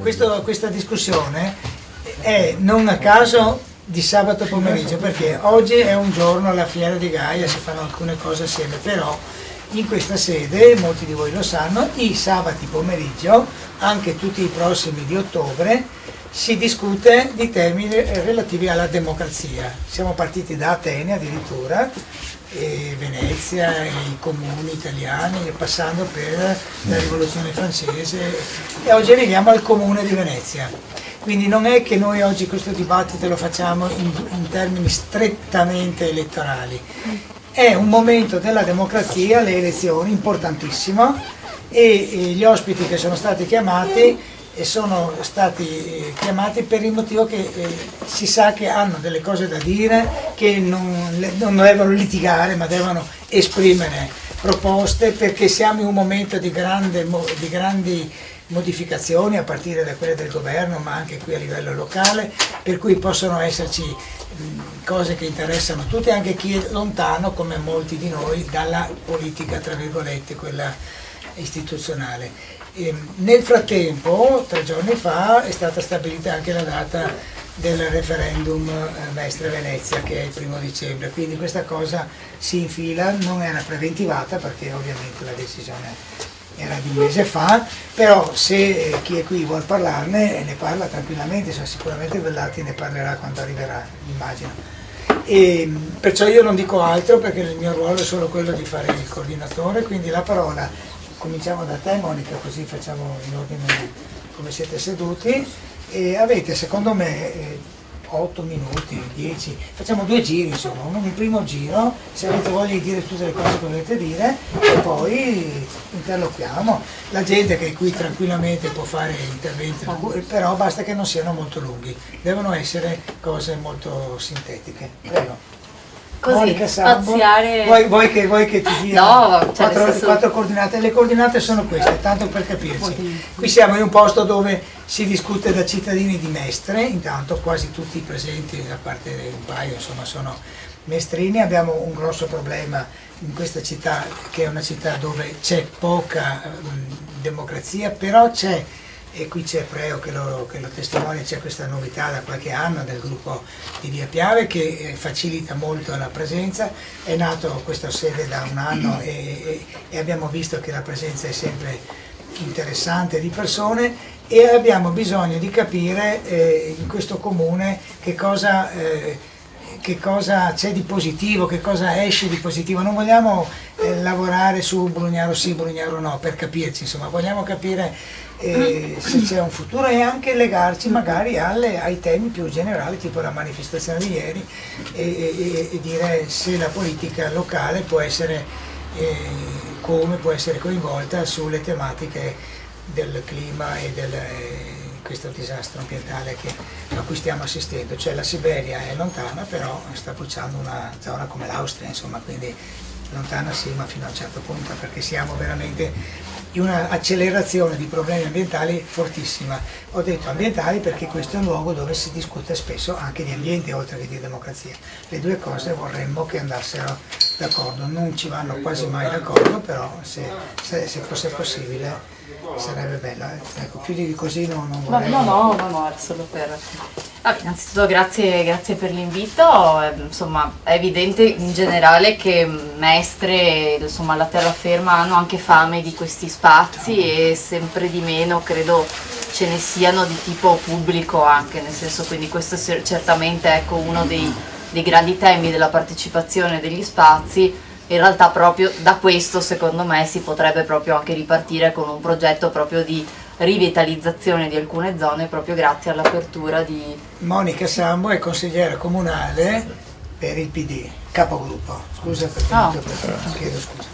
Questa discussione è non a caso di sabato pomeriggio, perché oggi è un giorno alla Fiera di Gaia, si fanno alcune cose assieme, però in questa sede, molti di voi lo sanno, i sabati pomeriggio, anche tutti i prossimi di ottobre, si discute di temi relativi alla democrazia. Siamo partiti da Atene addirittura, e Venezia, e i comuni italiani, passando per la rivoluzione francese, e oggi arriviamo al comune di Venezia. Quindi non è che noi oggi questo dibattito lo facciamo in termini strettamente elettorali, è un momento della democrazia, le elezioni, importantissimo, e gli ospiti che sono stati chiamati per il motivo che si sa che hanno delle cose da dire, che non devono litigare ma devono esprimere proposte, perché siamo in un momento di grandi modificazioni a partire da quelle del governo, ma anche qui a livello locale, per cui possono esserci cose che interessano tutti, anche chi è lontano come molti di noi dalla politica, tra virgolette, quella istituzionale. Nel frattempo, 3 giorni fa, è stata stabilita anche la data del referendum Mestre Venezia, che è il 1° dicembre, quindi questa cosa si infila, non era preventivata perché ovviamente la decisione era di un mese fa, però se chi è qui vuol parlarne ne parla tranquillamente, sicuramente Vellati ne parlerà quando arriverà, immagino. E perciò io non dico altro, perché il mio ruolo è solo quello di fare il coordinatore, quindi la parola, cominciamo da te Monica, così facciamo in ordine come siete seduti, e avete secondo me 8 minuti, 10, facciamo 2 giri insomma, un primo giro, se avete voglia di dire tutte le cose che volete dire, e poi interloquiamo. La gente che è qui tranquillamente può fare interventi, però basta che non siano molto lunghi, devono essere cose molto sintetiche. Prego. Così, Monica Sambo, spaziare... vuoi che ti dia no, cioè 4 coordinate? Le coordinate sono queste, tanto per capirci. Qui siamo in un posto dove si discute da cittadini di Mestre, intanto quasi tutti i presenti, a parte un paio, insomma, sono mestrini. Abbiamo un grosso problema in questa città, che è una città dove c'è poca democrazia, però c'è, e qui c'è Preo che lo testimonia, c'è questa novità da qualche anno del gruppo di Via Piave che facilita molto la presenza. È nato questa sede da un anno e abbiamo visto che la presenza è sempre interessante di persone, e abbiamo bisogno di capire in questo comune che cosa c'è di positivo, che cosa esce di positivo. Non vogliamo lavorare su Brugnaro sì, Brugnaro no, per capirci, insomma, vogliamo capire se c'è un futuro, e anche legarci magari ai temi più generali, tipo la manifestazione di ieri, e dire se la politica locale può essere, come può essere coinvolta sulle tematiche del clima e questo disastro ambientale a cui stiamo assistendo. Cioè la Siberia è lontana, però sta bruciando una zona come l'Austria, insomma, quindi lontana sì, ma fino a un certo punto, perché siamo veramente in una accelerazione di problemi ambientali fortissima. Ho detto ambientali perché questo è un luogo dove si discute spesso anche di ambiente oltre che di democrazia. Le due cose vorremmo che andassero d'accordo, non ci vanno quasi mai d'accordo, però se fosse possibile sarebbe bello. Ecco, più di così non vorrei. No, era solo per... innanzitutto grazie per l'invito. Insomma, è evidente in generale che Mestre, insomma, la terraferma hanno anche fame di questi spazi, e sempre di meno credo ce ne siano di tipo pubblico anche, nel senso, quindi questo è certamente, ecco, uno dei grandi temi della partecipazione degli spazi. In realtà proprio da questo, secondo me, si potrebbe proprio anche ripartire con un progetto proprio di rivitalizzazione di alcune zone, proprio grazie all'apertura di... Monica Sambo è consigliera comunale per il PD, capogruppo. Scusa perché chiedo scusa.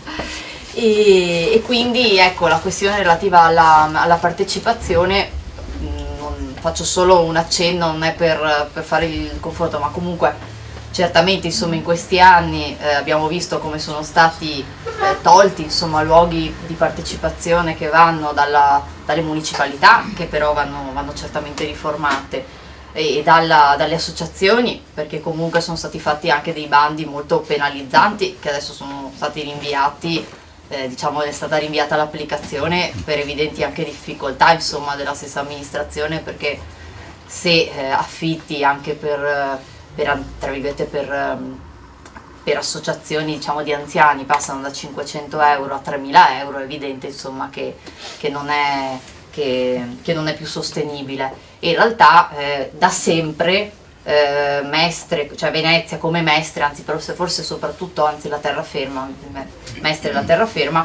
E quindi, ecco, la questione relativa alla partecipazione, faccio solo un accenno, non è per fare il confronto, ma comunque certamente, insomma, in questi anni abbiamo visto come sono stati tolti, insomma, luoghi di partecipazione che vanno dalle municipalità, che però vanno certamente riformate, e dalle associazioni, perché comunque sono stati fatti anche dei bandi molto penalizzanti che adesso sono stati rinviati diciamo è stata rinviata l'applicazione per evidenti anche difficoltà insomma della stessa amministrazione, perché se affitti anche tra virgolette per associazioni diciamo di anziani passano da 500 euro a 3.000 euro, è evidente insomma che non è più sostenibile. E in realtà da sempre Mestre, cioè Venezia come Mestre, anzi forse soprattutto la terraferma, Mestre e la terraferma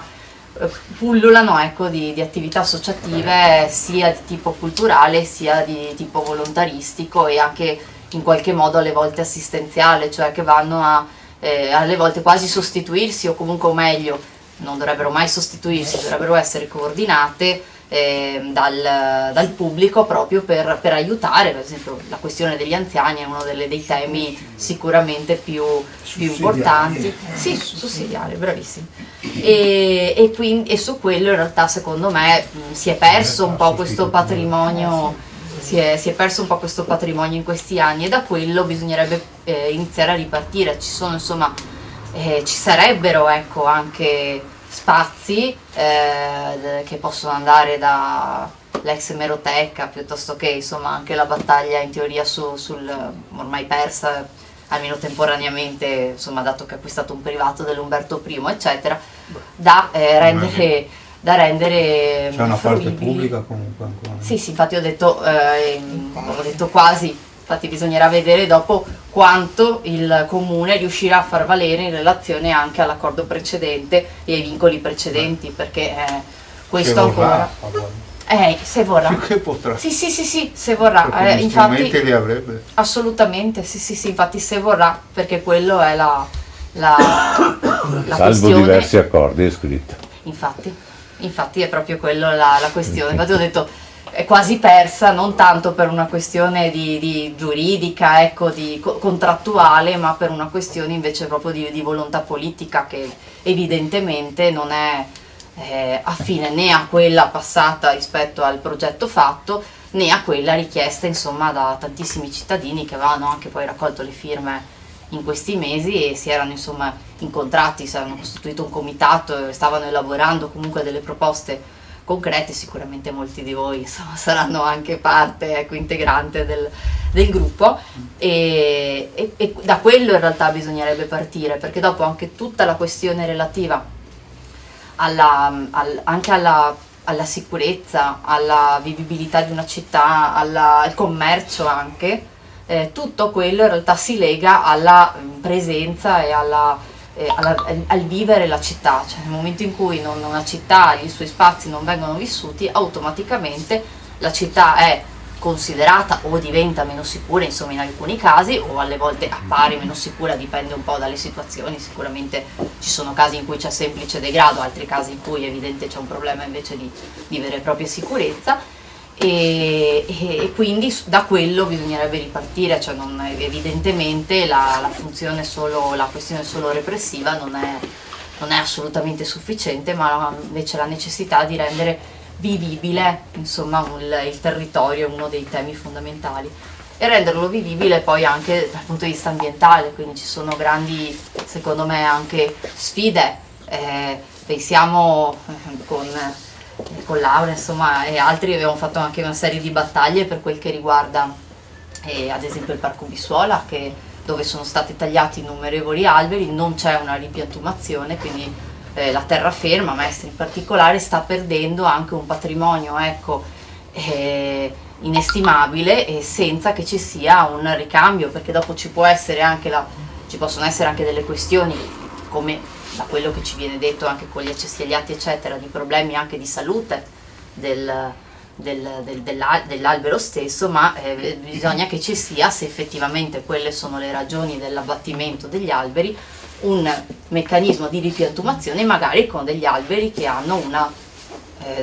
pullulano ecco, di attività associative sia di tipo culturale sia di tipo volontaristico e anche in qualche modo alle volte assistenziale, cioè che vanno a alle volte quasi sostituirsi, o comunque, o meglio, non dovrebbero mai sostituirsi, dovrebbero essere coordinate dal pubblico proprio per aiutare. Per esempio la questione degli anziani è uno dei temi sicuramente più importanti. Sì, sussidiari, bravissimi. E su quello in realtà secondo me si è perso un po' questo patrimonio. Si è perso un po' questo patrimonio in questi anni, e da quello bisognerebbe iniziare a ripartire. Ci sono insomma ci sarebbero ecco anche spazi che possono andare dall'ex Emeroteca, piuttosto che insomma anche la battaglia in teoria sul ormai persa almeno temporaneamente, insomma, dato che è acquistato un privato dell'Umberto I eccetera, da rendere c'è una parte pubblica comunque ancora. Sì, infatti ho detto quasi, infatti bisognerà vedere dopo quanto il comune riuscirà a far valere in relazione anche all'accordo precedente e ai vincoli precedenti, perché questo ancora se vorrà. Più che potrà. Sì, se vorrà. Infatti li avrebbe. Assolutamente, sì, infatti se vorrà, perché quello è la salvo questione. Diversi accordi è scritto. Infatti è proprio quello la questione. Infatti ho detto è quasi persa, non tanto per una questione di giuridica, ecco, contrattuale, ma per una questione invece proprio di volontà politica, che evidentemente non è affine né a quella passata rispetto al progetto fatto, né a quella richiesta insomma da tantissimi cittadini che avevano anche poi raccolto le firme in questi mesi e si erano insomma incontrati, si erano costituito un comitato e stavano elaborando comunque delle proposte concrete. Sicuramente molti di voi insomma saranno anche parte, ecco, integrante del gruppo, e da quello in realtà bisognerebbe partire, perché dopo anche tutta la questione relativa anche alla sicurezza, alla vivibilità di una città, al commercio anche, tutto quello in realtà si lega alla presenza e al vivere la città. Cioè nel momento in cui una città, i suoi spazi non vengono vissuti, automaticamente la città è considerata o diventa meno sicura, insomma, in alcuni casi, o alle volte appare meno sicura, dipende un po' dalle situazioni. Sicuramente ci sono casi in cui c'è semplice degrado, altri casi in cui è evidente c'è un problema invece di vera e propria sicurezza, e quindi da quello bisognerebbe ripartire. Cioè evidentemente la questione solo repressiva non è assolutamente sufficiente, ma invece la necessità di rendere vivibile insomma il territorio è uno dei temi fondamentali, e renderlo vivibile poi anche dal punto di vista ambientale. Quindi ci sono grandi, secondo me, anche sfide. Pensiamo con Laura insomma e altri abbiamo fatto anche una serie di battaglie per quel che riguarda ad esempio il Parco Bissuola, dove sono stati tagliati innumerevoli alberi, non c'è una ripiantumazione, quindi la terraferma, Mestre in particolare, sta perdendo anche un patrimonio, ecco, inestimabile, e senza che ci sia un ricambio, perché dopo ci possono essere anche delle questioni, come da quello che ci viene detto anche con gli accessi agli atti eccetera, di problemi anche di salute dell'albero stesso, ma bisogna che ci sia, se effettivamente quelle sono le ragioni dell'abbattimento degli alberi, un meccanismo di ripiantumazione, magari con degli alberi che hanno una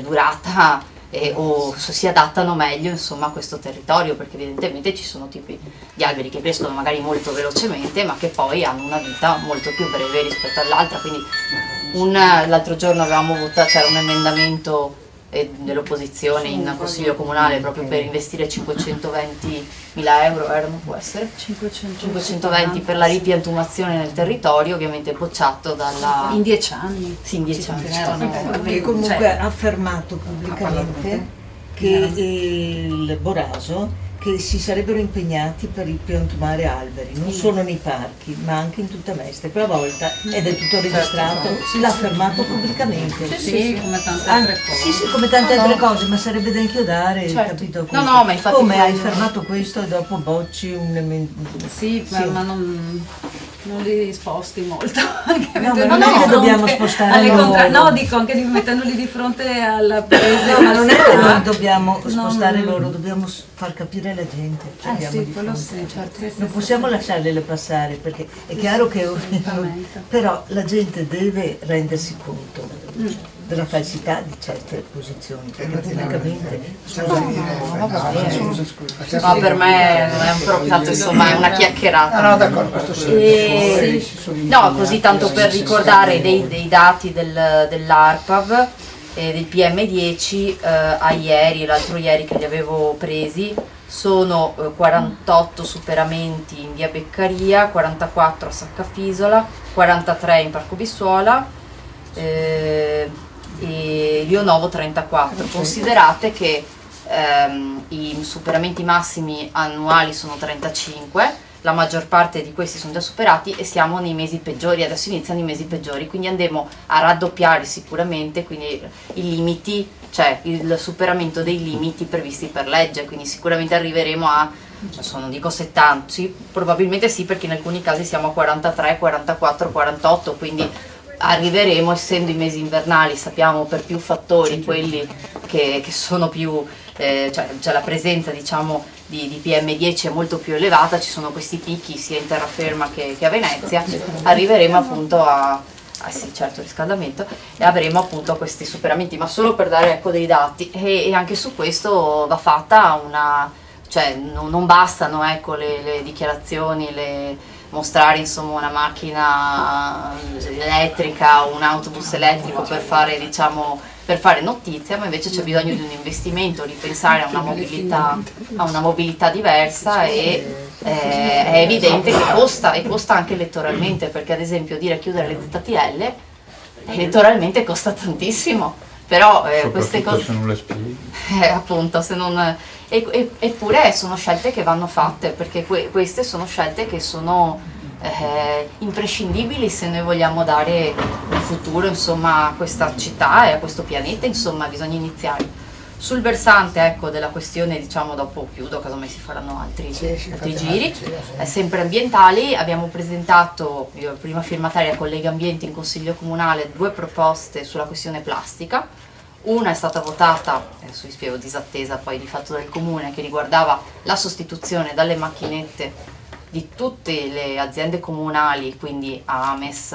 durata o si adattano meglio insomma a questo territorio, perché evidentemente ci sono tipi di alberi che crescono magari molto velocemente ma che poi hanno una vita molto più breve rispetto all'altra. Quindi l'altro giorno avevamo votato, c'era un emendamento e dell'opposizione in consiglio comunale proprio per investire 520.000 euro, può essere? 520 per la ripiantumazione nel territorio, ovviamente bocciato dalla... In 10 anni? Sì, in 10 anni. Che comunque ha affermato pubblicamente che il Boraso che si sarebbero impegnati per ripiantumare alberi, non solo nei parchi, ma anche in tutta Mestre. Quella volta, ed è tutto registrato, l'ha affermato pubblicamente. Sì, come tante altre cose. Sì, come tante altre cose, ma sarebbe da inchiodare, capito? No, no, ma infatti... Come hai fermato questo e dopo bocci un... Sì, ma non li sposti molto. No, ma non è che dobbiamo spostare loro. No, dico anche mettendoli di fronte alla presa. No, ma non è che noi dobbiamo spostare loro, dobbiamo far capire alla gente. Sì, quello sì, certo. Non possiamo lasciarle passare, perché è chiaro che però la gente deve rendersi conto della falsità di certe posizioni, perché pubblicamente No, per me non è un proprio, insomma, è una chiacchierata. No, d'accordo, questo sì. No, così tanto per ricordare dei dati dell'ARPAV e del PM10 a ieri, l'altro ieri che li avevo presi, sono 48 superamenti in via Beccaria, 44 a Saccafisola, 43 in Parco Bissuola e Lionovo 34. Considerate che i superamenti massimi annuali sono 35, la maggior parte di questi sono già superati e siamo nei mesi peggiori, adesso iniziano i mesi peggiori, quindi andremo a raddoppiare sicuramente quindi i limiti, cioè il superamento dei limiti previsti per legge, quindi sicuramente arriveremo a, adesso non dico 70, sì, probabilmente sì, perché in alcuni casi siamo a 43, 44, 48, quindi arriveremo, essendo i mesi invernali, sappiamo per più fattori, quelli che sono più, cioè la presenza diciamo di PM10 è molto più elevata, ci sono questi picchi sia in terraferma che a Venezia, arriveremo appunto a sì, certo, riscaldamento, e avremo appunto questi superamenti, ma solo per dare ecco dei dati, e anche su questo va fatta una, cioè non bastano ecco le dichiarazioni, mostrare insomma una macchina elettrica o un autobus elettrico per fare diciamo per fare notizia, ma invece c'è bisogno di un investimento, ripensare a una mobilità diversa, e è evidente che costa, e costa anche elettoralmente, perché ad esempio dire chiudere le ZTL elettoralmente costa tantissimo, però queste cose se non le spieghi. Appunto, se non, eppure sono scelte che vanno fatte, perché queste sono scelte che sono imprescindibili se noi vogliamo dare un futuro insomma a questa città e a questo pianeta, insomma bisogna iniziare. Sul versante ecco della questione, diciamo dopo chiudo, casomai si faranno altri giri, sempre ambientali, abbiamo presentato, io prima firmataria con Lega Ambiente in Consiglio Comunale, 2 proposte sulla questione plastica. Una è stata votata, adesso vi spiego, disattesa poi di fatto dal Comune, che riguardava la sostituzione dalle macchinette di tutte le aziende comunali, quindi Ames,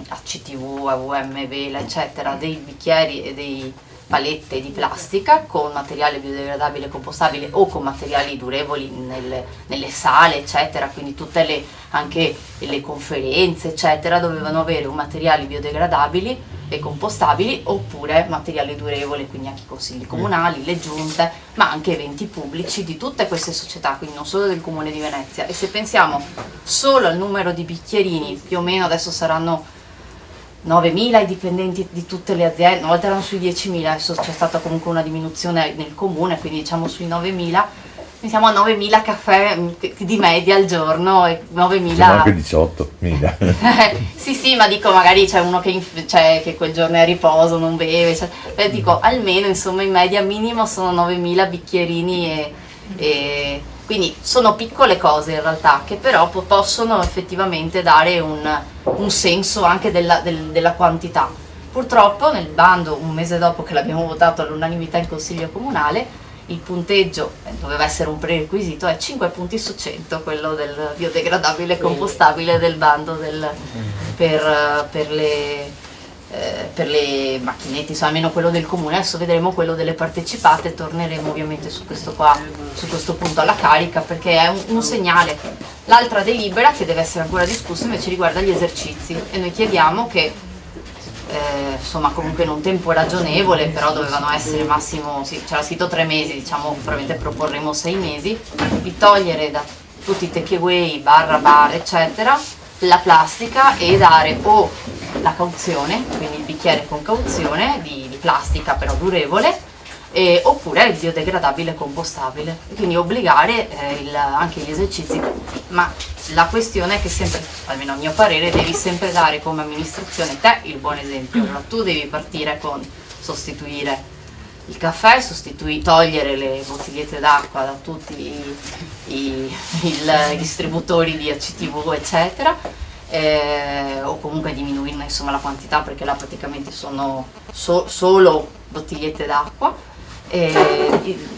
ACTV, AVM, Vela, eccetera, dei bicchieri e dei palette di plastica con materiale biodegradabile e compostabile o con materiali durevoli nelle sale, eccetera, quindi tutte anche le conferenze, eccetera, dovevano avere un materiale biodegradabili e compostabili oppure materiali durevoli, quindi anche i consigli comunali, le giunte, ma anche eventi pubblici di tutte queste società, quindi non solo del Comune di Venezia. E se pensiamo solo al numero di bicchierini, più o meno adesso saranno 9.000 i dipendenti di tutte le aziende, una volta erano sui 10.000, adesso c'è stata comunque una diminuzione nel Comune, quindi diciamo sui 9.000, siamo a 9.000 caffè di media al giorno e 9.000... Sono anche 18.000. Sì, ma dico magari c'è uno che quel giorno è a riposo, non beve, cioè, dico almeno insomma in media minimo sono 9.000 bicchierini e quindi sono piccole cose in realtà che però possono effettivamente dare un senso anche della quantità. Purtroppo nel bando, un mese dopo che l'abbiamo votato all'unanimità in Consiglio Comunale, il punteggio, doveva essere un prerequisito, è 5 punti su 100, quello del biodegradabile e compostabile del bando per le macchinette, insomma almeno quello del Comune. Adesso vedremo quello delle partecipate, torneremo ovviamente su questo punto alla carica, perché è un segnale. L'altra delibera che deve essere ancora discussa invece riguarda gli esercizi, e noi chiediamo che insomma comunque in un tempo ragionevole, però dovevano essere massimo, sì, c'era scritto 3 mesi, diciamo probabilmente proporremo 6 mesi, di togliere da tutti i takeaway, bar, eccetera, la plastica e dare o la cauzione, quindi il bicchiere con cauzione di plastica però durevole, oppure il biodegradabile compostabile, e quindi obbligare anche gli esercizi, ma la questione è che sempre, almeno a mio parere, devi sempre dare come amministrazione te il buon esempio. Allora tu devi partire con sostituire il caffè, togliere le bottigliette d'acqua da tutti i distributori di ACTV eccetera, o comunque diminuirne insomma la quantità, perché là praticamente sono solo bottigliette d'acqua.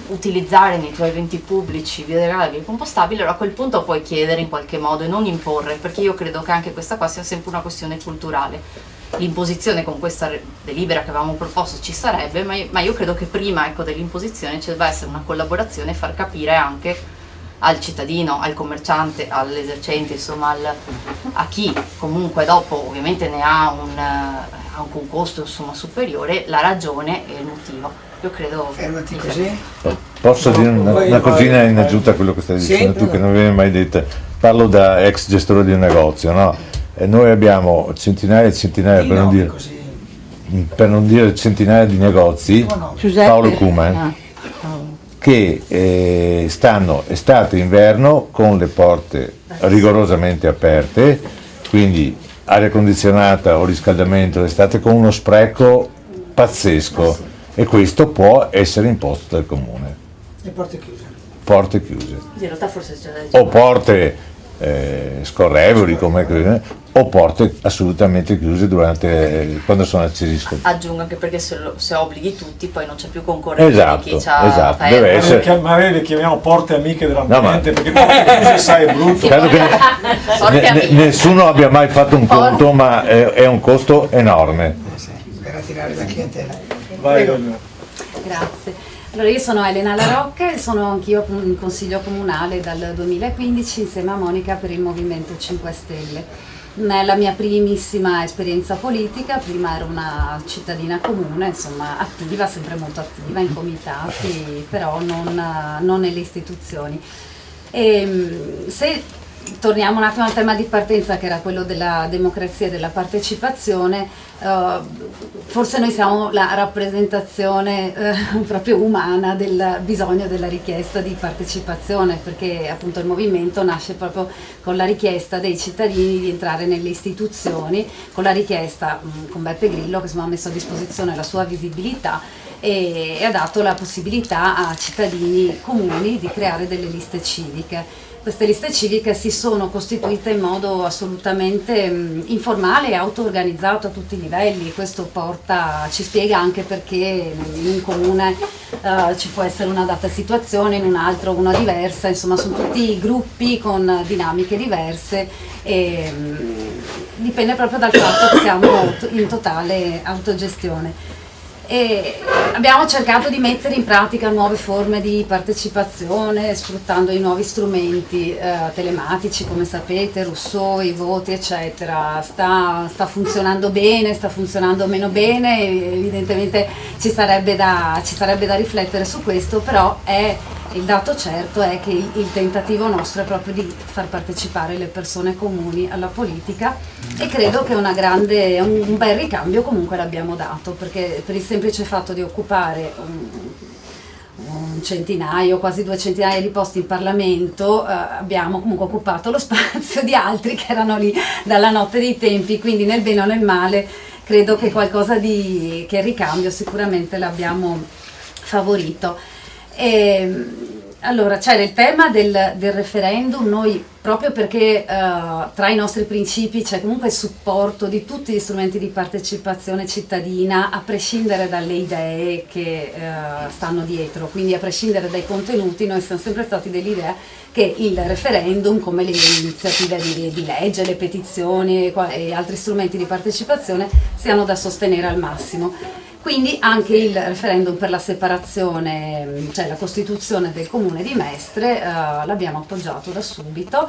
Utilizzare nei tuoi eventi pubblici biodegradabili e compostabili. Allora a quel punto puoi chiedere in qualche modo e non imporre, perché io credo che anche questa qua sia sempre una questione culturale. L'imposizione con questa delibera che avevamo proposto ci sarebbe, ma io credo che prima, ecco, dell'imposizione ci debba essere una collaborazione e far capire anche al cittadino, al commerciante, all'esercente, insomma a chi comunque dopo ovviamente ne ha un costo insomma superiore, la ragione e il motivo. Io credo. Fermati così. Posso dire una cosina in aggiunta a quello che stai dicendo tu, che non viene mai detta. Parlo da ex gestore di un negozio, no? E noi abbiamo centinaia e centinaia, per non dire centinaia di negozi, Paolo Cuman, che stanno estate e inverno con le porte rigorosamente aperte, quindi aria condizionata o riscaldamento l'estate, con uno spreco pazzesco. E questo può essere imposto dal comune. Le porte chiuse. Porte chiuse. In realtà forse o porte scorrevoli o porte assolutamente chiuse quando sono accesi. Aggiungo anche perché se obblighi tutti poi non c'è più concorrenza. Esatto, deve essere. Magari le chiamiamo porte amiche dell'ambiente, perché porte chiuse sai è brutto. Credo che nessuno abbia mai fatto un conto, ma è un costo enorme. Per attirare la clientela. Grazie. Allora io sono Elena Larocca e sono anch'io in consiglio comunale dal 2015 insieme a Monica per il Movimento 5 Stelle. Non è la mia primissima esperienza politica, prima ero una cittadina comune, insomma attiva, sempre molto attiva in comitati, però non nelle istituzioni. Se torniamo un attimo al tema di partenza, che era quello della democrazia e della partecipazione, forse noi siamo la rappresentazione proprio umana del bisogno della richiesta di partecipazione, perché appunto il movimento nasce proprio con la richiesta dei cittadini di entrare nelle istituzioni, con la richiesta con Beppe Grillo, che insomma ha messo a disposizione la sua visibilità e ha dato la possibilità a cittadini comuni di creare delle liste civiche. Queste liste civiche si sono costituite in modo assolutamente informale e auto-organizzato a tutti i livelli. Questo ci spiega anche perché in un comune ci può essere una data situazione, in un altro una diversa, insomma sono tutti gruppi con dinamiche diverse e dipende proprio dal fatto che siamo in totale autogestione. E abbiamo cercato di mettere in pratica nuove forme di partecipazione sfruttando i nuovi strumenti telematici, come sapete, Rousseau, i voti eccetera. Sta funzionando bene, sta funzionando meno bene, evidentemente ci sarebbe da riflettere su questo, però il dato certo è che il tentativo nostro è proprio di far partecipare le persone comuni alla politica e credo che un bel ricambio comunque l'abbiamo dato, perché per il semplice fatto di occupare un centinaio, quasi 2 centinaia di posti in Parlamento, abbiamo comunque occupato lo spazio di altri che erano lì dalla notte dei tempi, quindi nel bene o nel male credo che che il ricambio sicuramente l'abbiamo favorito. Allora c'era il tema del referendum. Noi, proprio perché tra i nostri principi c'è comunque il supporto di tutti gli strumenti di partecipazione cittadina, a prescindere dalle idee che stanno dietro, quindi a prescindere dai contenuti, noi siamo sempre stati dell'idea che il referendum, come le iniziative di legge, le petizioni e altri strumenti di partecipazione, siano da sostenere al massimo. Quindi anche il referendum per la separazione, cioè la costituzione del comune di Mestre, l'abbiamo appoggiato da subito,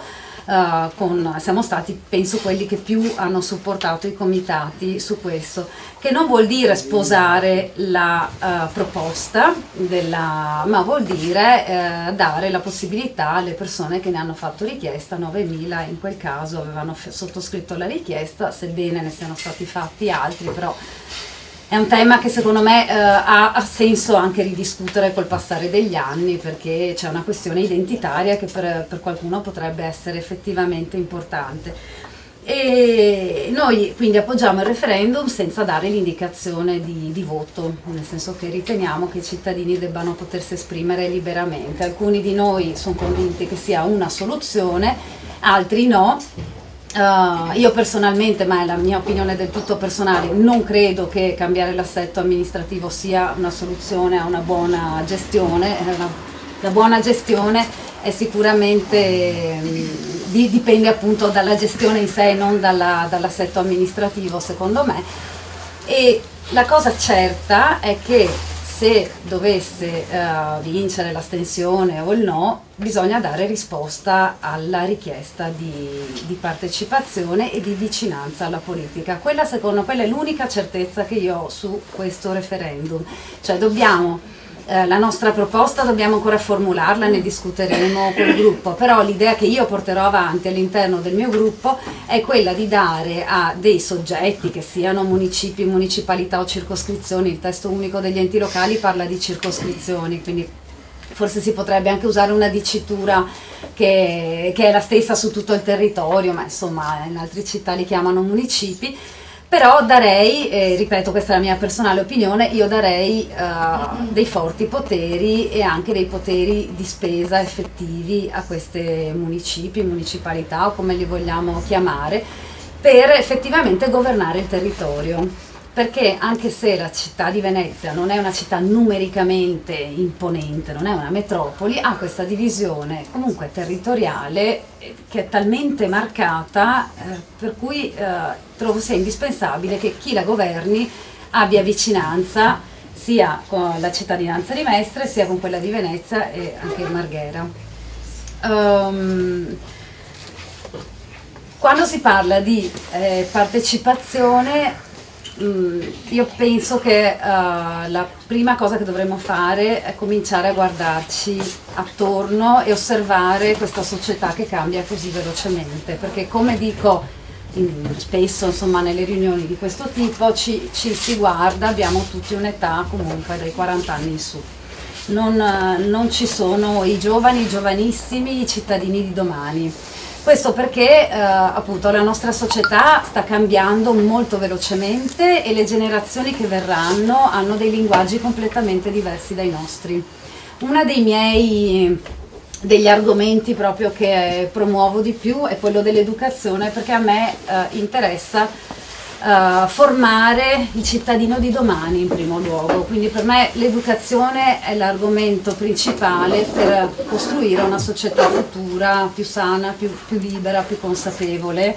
siamo stati, penso, quelli che più hanno supportato i comitati su questo, che non vuol dire sposare la proposta, ma vuol dire dare la possibilità alle persone che ne hanno fatto richiesta, 9.000 in quel caso avevano sottoscritto la richiesta, sebbene ne siano stati fatti altri, però è un tema che secondo me ha senso anche ridiscutere col passare degli anni, perché c'è una questione identitaria che per qualcuno potrebbe essere effettivamente importante. E noi quindi appoggiamo il referendum senza dare l'indicazione di voto, nel senso che riteniamo che i cittadini debbano potersi esprimere liberamente. Alcuni di noi sono convinti che sia una soluzione, altri no. Io personalmente, ma è la mia opinione del tutto personale, non credo che cambiare l'assetto amministrativo sia una soluzione a una buona gestione. La buona gestione è sicuramente dipende appunto dalla gestione in sé, non dall'assetto amministrativo, secondo me. E la cosa certa è che se dovesse vincere l'astensione o il no, bisogna dare risposta alla richiesta di partecipazione e di vicinanza alla politica. Quella è l'unica certezza che io ho su questo referendum. Cioè la nostra proposta dobbiamo ancora formularla, ne discuteremo col gruppo, però l'idea che io porterò avanti all'interno del mio gruppo è quella di dare a dei soggetti, che siano municipi, municipalità o circoscrizioni, il testo unico degli enti locali parla di circoscrizioni, quindi forse si potrebbe anche usare una dicitura che è la stessa su tutto il territorio, ma insomma in altre città li chiamano municipi. Però darei, ripeto, questa è la mia personale opinione, io darei dei forti poteri e anche dei poteri di spesa effettivi a queste municipi, municipalità o come li vogliamo chiamare, per effettivamente governare il territorio. Perché anche se la città di Venezia non è una città numericamente imponente, non è una metropoli, ha questa divisione comunque territoriale che è talmente marcata per cui trovo sia indispensabile che chi la governi abbia vicinanza sia con la cittadinanza di Mestre sia con quella di Venezia e anche Marghera. Quando si parla di partecipazione, io penso che la prima cosa che dovremmo fare è cominciare a guardarci attorno e osservare questa società che cambia così velocemente, perché come dico spesso insomma nelle riunioni di questo tipo ci si guarda, abbiamo tutti un'età comunque dai 40 anni in su, non ci sono i giovani, i giovanissimi, i cittadini di domani. Questo perché appunto la nostra società sta cambiando molto velocemente e le generazioni che verranno hanno dei linguaggi completamente diversi dai nostri. Uno degli argomenti proprio che promuovo di più è quello dell'educazione, perché a me interessa formare il cittadino di domani in primo luogo, quindi per me l'educazione è l'argomento principale per costruire una società futura più sana, più libera, più consapevole.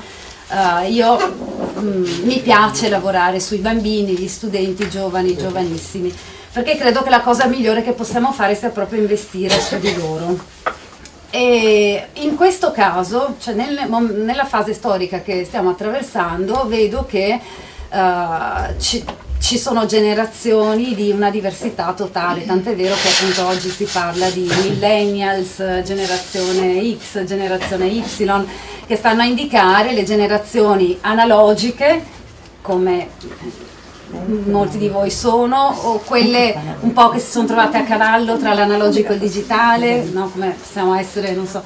Mi piace lavorare sui bambini, gli studenti, i giovani, i giovanissimi, perché credo che la cosa migliore che possiamo fare sia proprio investire su di loro. E in questo caso, cioè nella fase storica che stiamo attraversando, vedo che ci sono generazioni di una diversità totale, tant'è vero che appunto oggi si parla di millennials, generazione X, generazione Y, che stanno a indicare le generazioni analogiche, come molti di voi sono, o quelle un po' che si sono trovate a cavallo tra l'analogico e il digitale, no? Come possiamo essere, non so,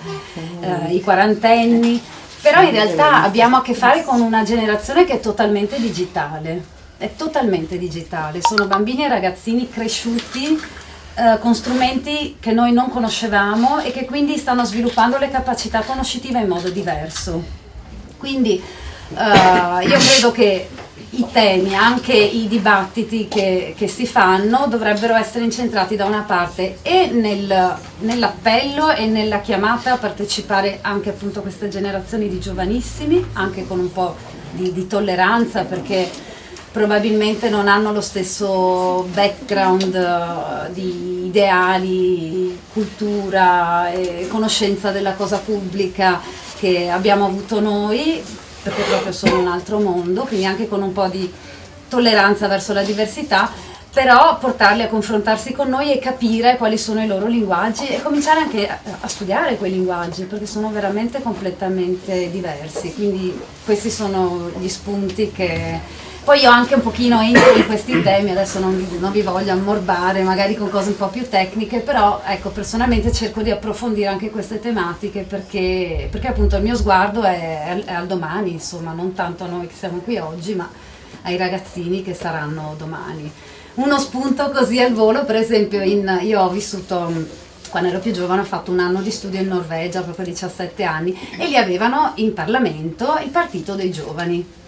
i quarantenni, però in realtà abbiamo a che fare con una generazione che è totalmente digitale, sono bambini e ragazzini cresciuti con strumenti che noi non conoscevamo e che quindi stanno sviluppando le capacità conoscitive in modo diverso. Quindi io credo che i temi, anche i dibattiti che si fanno dovrebbero essere incentrati da una parte e nell'appello e nella chiamata a partecipare anche appunto queste generazioni di giovanissimi, anche con un po' di tolleranza, perché probabilmente non hanno lo stesso background di ideali, cultura e conoscenza della cosa pubblica che abbiamo avuto noi, perché proprio sono un altro mondo, quindi anche con un po' di tolleranza verso la diversità, però portarli a confrontarsi con noi e capire quali sono i loro linguaggi e cominciare anche a studiare quei linguaggi, perché sono veramente completamente diversi. Quindi questi sono gli spunti che... Poi io anche un pochino entro in questi temi, adesso non vi voglio ammorbare magari con cose un po' più tecniche, però ecco, personalmente cerco di approfondire anche queste tematiche perché appunto il mio sguardo è al domani, insomma, non tanto a noi che siamo qui oggi, ma ai ragazzini che saranno domani. Uno spunto così al volo, per esempio, io ho vissuto, quando ero più giovane, ho fatto un anno di studio in Norvegia, proprio 17 anni, e lì avevano in Parlamento il Partito dei Giovani.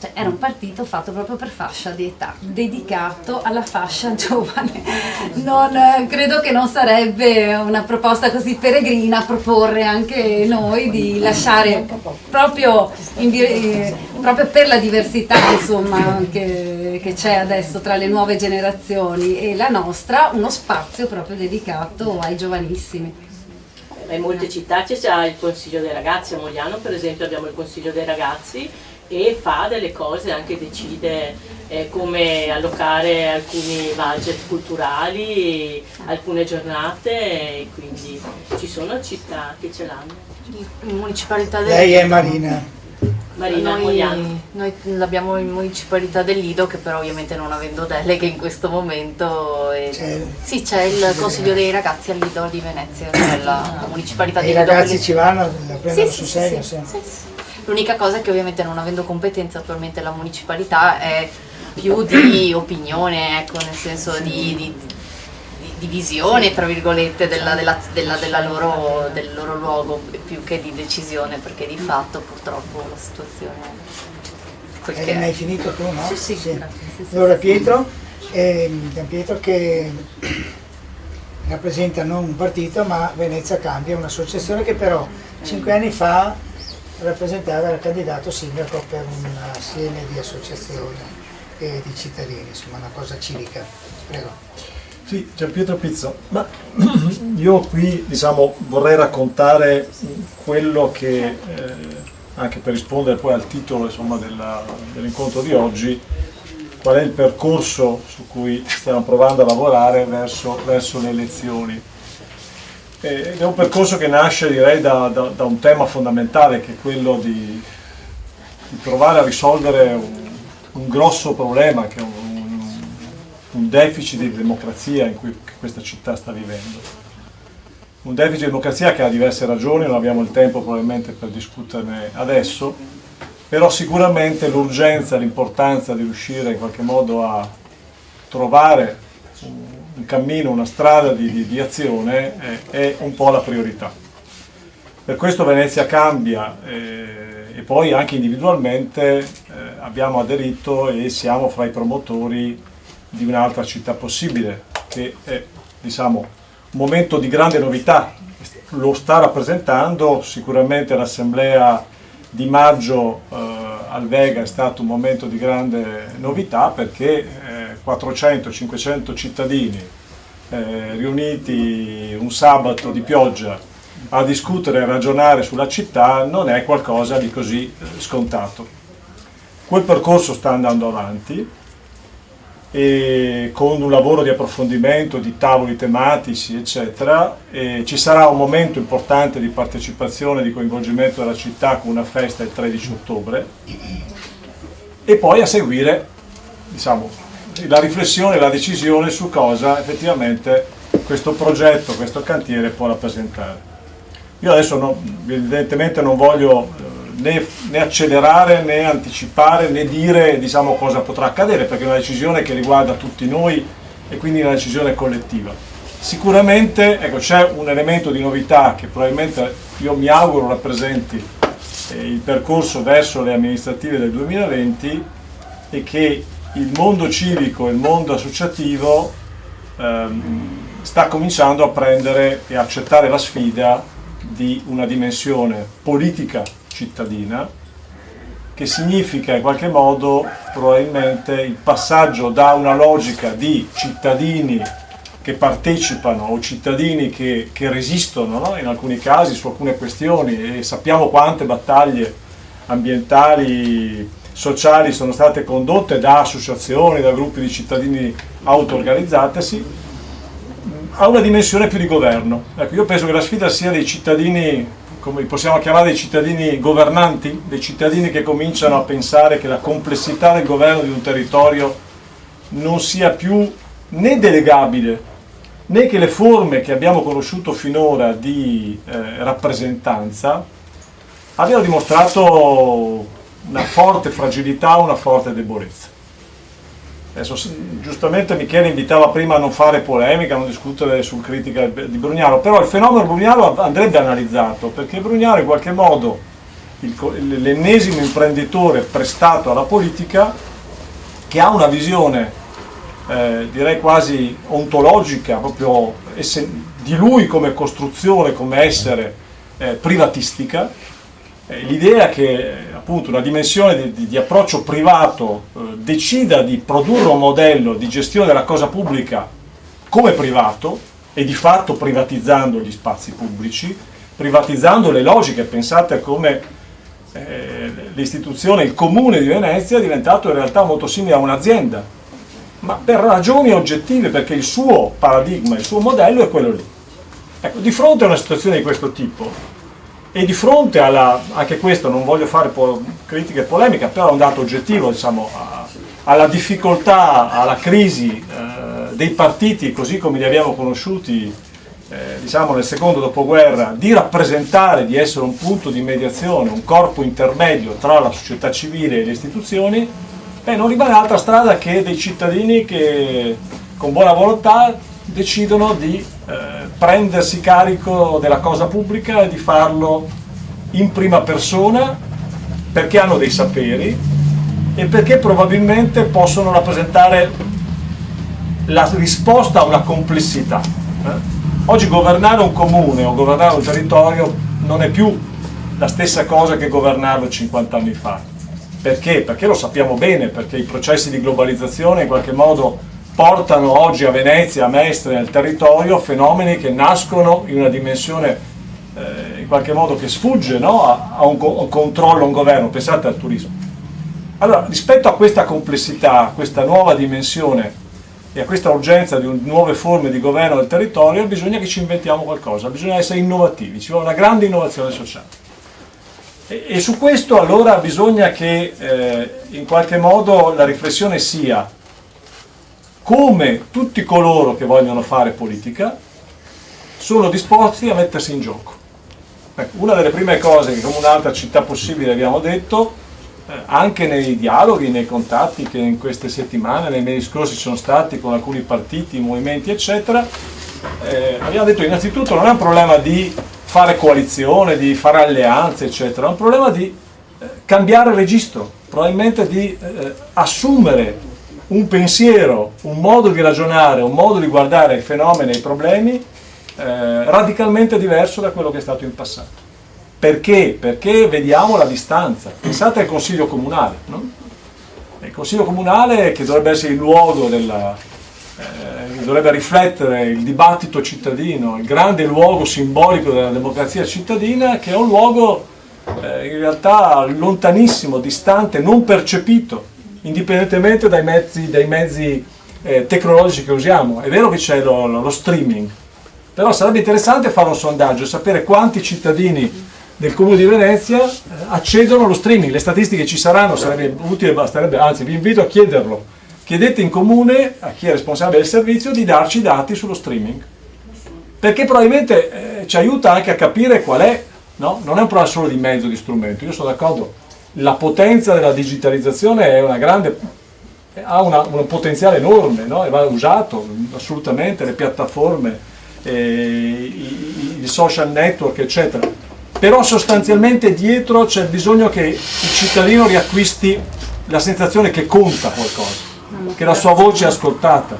Cioè, era un partito fatto proprio per fascia di età, dedicato alla fascia giovane. Credo che non sarebbe una proposta così peregrina proporre anche noi di lasciare proprio per la diversità, insomma, che c'è adesso tra le nuove generazioni e la nostra, uno spazio proprio dedicato ai giovanissimi. In molte città c'è già il Consiglio dei ragazzi, a Mogliano per esempio abbiamo il Consiglio dei ragazzi e fa delle cose, anche decide come allocare alcuni budget culturali, alcune giornate, e quindi ci sono città che ce l'hanno. In municipalità del Lei è Marina. Mogliano. Noi abbiamo in municipalità del Lido, che però ovviamente non avendo deleghe in questo momento sì, c'è il Consiglio dei ragazzi al Lido di Venezia, cioè la municipalità E di i Lido. ragazzi ci vanno, la prendono Sì, sul sì, serio. sì, sempre. sì. L'unica cosa è che ovviamente non avendo competenza attualmente la municipalità è più di opinione, ecco, nel senso di visione, tra virgolette, del loro luogo, più che di decisione, perché di fatto purtroppo la situazione è quel che Ne hai è. finito tu, no? Sì, grazie. Sì. Allora Pietro che rappresenta non un partito ma Venezia Cambia, un'associazione che però 5 anni fa era candidato sindaco per un assieme di associazioni e di cittadini, insomma una cosa civica. Prego. Sì, Gianpietro Pizzo, ma io qui vorrei raccontare quello che, anche per rispondere poi al titolo dell'incontro di oggi, qual è il percorso su cui stiamo provando a lavorare verso le elezioni. Ed è un percorso che nasce, direi, da un tema fondamentale, che è quello di provare a risolvere un grosso problema, che è un deficit di democrazia in cui questa città sta vivendo. Un deficit di democrazia che ha diverse ragioni, non abbiamo il tempo probabilmente per discuterne adesso, però sicuramente l'urgenza, l'importanza di riuscire in qualche modo a trovare un cammino, una strada di azione è un po' la priorità. Per questo Venezia Cambia e poi anche individualmente abbiamo aderito e siamo fra i promotori di un'altra città possibile, che è un momento di grande novità. Lo sta rappresentando sicuramente l'assemblea di maggio al Vega, è stato un momento di grande novità perché 400-500 cittadini riuniti un sabato di pioggia a discutere e ragionare sulla città non è qualcosa di così scontato. Quel percorso sta andando avanti e con un lavoro di approfondimento, di tavoli tematici, eccetera, e ci sarà un momento importante di partecipazione e di coinvolgimento della città con una festa il 13 ottobre e poi a seguire la riflessione e la decisione su cosa effettivamente questo progetto, questo cantiere può rappresentare. Io adesso evidentemente non voglio né accelerare, né anticipare, né dire cosa potrà accadere, perché è una decisione che riguarda tutti noi e quindi una decisione collettiva. Sicuramente c'è un elemento di novità che probabilmente io mi auguro rappresenti il percorso verso le amministrative del 2020 e che il mondo civico e il mondo associativo sta cominciando a prendere e accettare la sfida di una dimensione politica cittadina, che significa in qualche modo probabilmente il passaggio da una logica di cittadini che partecipano o cittadini che resistono, no? In alcuni casi su alcune questioni, e sappiamo quante battaglie ambientali, sociali sono state condotte da associazioni, da gruppi di cittadini auto-organizzatesi, ha una dimensione più di governo. Ecco, io penso che la sfida sia dei cittadini, come li possiamo chiamare, dei cittadini governanti, dei cittadini che cominciano a pensare che la complessità del governo di un territorio non sia più né delegabile, né che le forme che abbiamo conosciuto finora di rappresentanza abbiano dimostrato una forte fragilità, una forte debolezza. Adesso, giustamente Michele invitava prima a non fare polemica, a non discutere sul critica di Brugnaro, però il fenomeno Brugnaro andrebbe analizzato, perché Brugnaro in qualche modo l'ennesimo imprenditore prestato alla politica, che ha una visione direi quasi ontologica proprio di lui come costruzione, come essere privatistica, l'idea che appunto una dimensione di approccio privato decida di produrre un modello di gestione della cosa pubblica come privato, e di fatto privatizzando gli spazi pubblici, privatizzando le logiche. Pensate come l'istituzione, il Comune di Venezia è diventato in realtà molto simile a un'azienda, ma per ragioni oggettive, perché il suo paradigma, il suo modello è quello lì. Ecco, di fronte a una situazione di questo tipo, e di fronte anche questo non voglio fare critiche e polemica, però è un dato oggettivo, diciamo, alla difficoltà, alla crisi dei partiti così come li abbiamo conosciuti diciamo nel secondo dopoguerra, di rappresentare, di essere un punto di mediazione, un corpo intermedio tra la società civile e le istituzioni, non rimane altra strada che dei cittadini che con buona volontà decidono di prendersi carico della cosa pubblica e di farlo in prima persona, perché hanno dei saperi e perché probabilmente possono rappresentare la risposta a una complessità. Oggi governare un comune o governare un territorio non è più la stessa cosa che governarlo 50 anni fa. Perché? Perché lo sappiamo bene, perché i processi di globalizzazione in qualche modo portano oggi a Venezia, a Mestre, al territorio, fenomeni che nascono in una dimensione in qualche modo che sfugge, no? a un controllo, a un governo. Pensate al turismo. Allora, rispetto a questa complessità, a questa nuova dimensione e a questa urgenza di nuove forme di governo del territorio, bisogna che ci inventiamo qualcosa, bisogna essere innovativi, ci vuole una grande innovazione sociale. E su questo allora bisogna che in qualche modo la riflessione sia come tutti coloro che vogliono fare politica sono disposti a mettersi in gioco. Ecco, una delle prime cose che come un'altra città possibile abbiamo detto, anche nei dialoghi, nei contatti che in queste settimane, nei mesi scorsi ci sono stati con alcuni partiti, movimenti eccetera, abbiamo detto innanzitutto non è un problema di fare coalizione, di fare alleanze eccetera, è un problema di cambiare registro, probabilmente di assumere un pensiero, un modo di ragionare, un modo di guardare i fenomeni e i problemi radicalmente diverso da quello che è stato in passato. Perché? Perché vediamo la distanza. Pensate al Consiglio Comunale, no? Il Consiglio Comunale che dovrebbe essere il luogo dovrebbe riflettere il dibattito cittadino, il grande luogo simbolico della democrazia cittadina, che è un luogo in realtà lontanissimo, distante, non percepito, indipendentemente dai mezzi tecnologici che usiamo. È vero che c'è lo streaming, però sarebbe interessante fare un sondaggio e sapere quanti cittadini del Comune di Venezia accedono allo streaming. Le statistiche ci saranno, sarebbe utile, basterebbe, anzi vi invito a chiederlo. Chiedete in comune a chi è responsabile del servizio di darci i dati sullo streaming, perché probabilmente ci aiuta anche a capire qual è, no? Non è un problema solo di mezzo, di strumento. Io sono d'accordo, la potenza della digitalizzazione è una grande, ha un potenziale enorme, no? E va usato assolutamente, le piattaforme, i social network eccetera, però sostanzialmente dietro c'è bisogno che il cittadino riacquisti la sensazione che conta qualcosa, che la sua voce è ascoltata,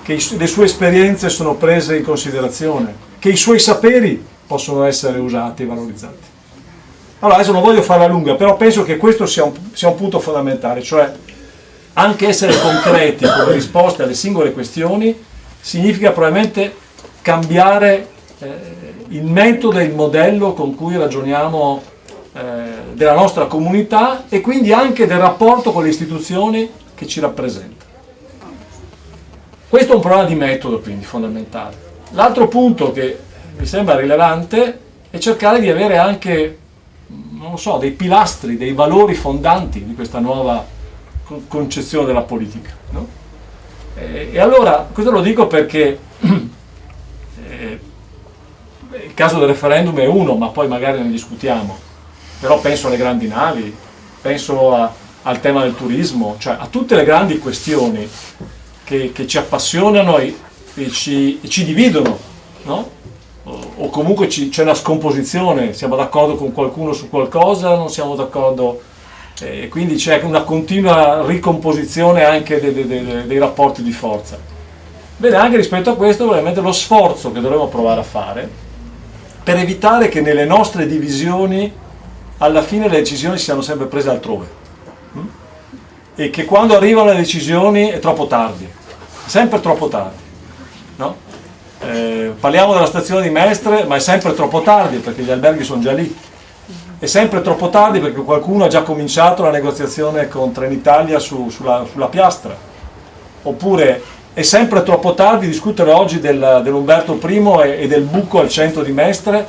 che le sue esperienze sono prese in considerazione, che i suoi saperi possono essere usati e valorizzati. Allora adesso non voglio farla lunga, però penso che questo sia un punto fondamentale, cioè anche essere concreti come risposte alle singole questioni significa probabilmente cambiare il metodo e il modello con cui ragioniamo della nostra comunità e quindi anche del rapporto con le istituzioni che ci rappresentano. Questo è un problema di metodo, quindi fondamentale. L'altro punto che mi sembra rilevante è cercare di avere anche, non lo so, dei pilastri, dei valori fondanti di questa nuova concezione della politica, no? E allora, questo lo dico perché il caso del referendum è uno, ma poi magari ne discutiamo, però penso alle grandi navi, penso al tema del turismo, cioè a tutte le grandi questioni che ci appassionano e ci dividono, no? O comunque c'è una scomposizione, siamo d'accordo con qualcuno su qualcosa, non siamo d'accordo, e quindi c'è una continua ricomposizione anche dei rapporti di forza. Bene, anche rispetto a questo probabilmente lo sforzo che dovremmo provare a fare per evitare che nelle nostre divisioni alla fine le decisioni siano sempre prese altrove e che quando arrivano le decisioni è troppo tardi, sempre troppo tardi, no? Parliamo della stazione di Mestre, ma è sempre troppo tardi perché gli alberghi sono già lì, è sempre troppo tardi perché qualcuno ha già cominciato la negoziazione con Trenitalia sulla piastra, oppure è sempre troppo tardi discutere oggi dell'Umberto I e del buco al centro di Mestre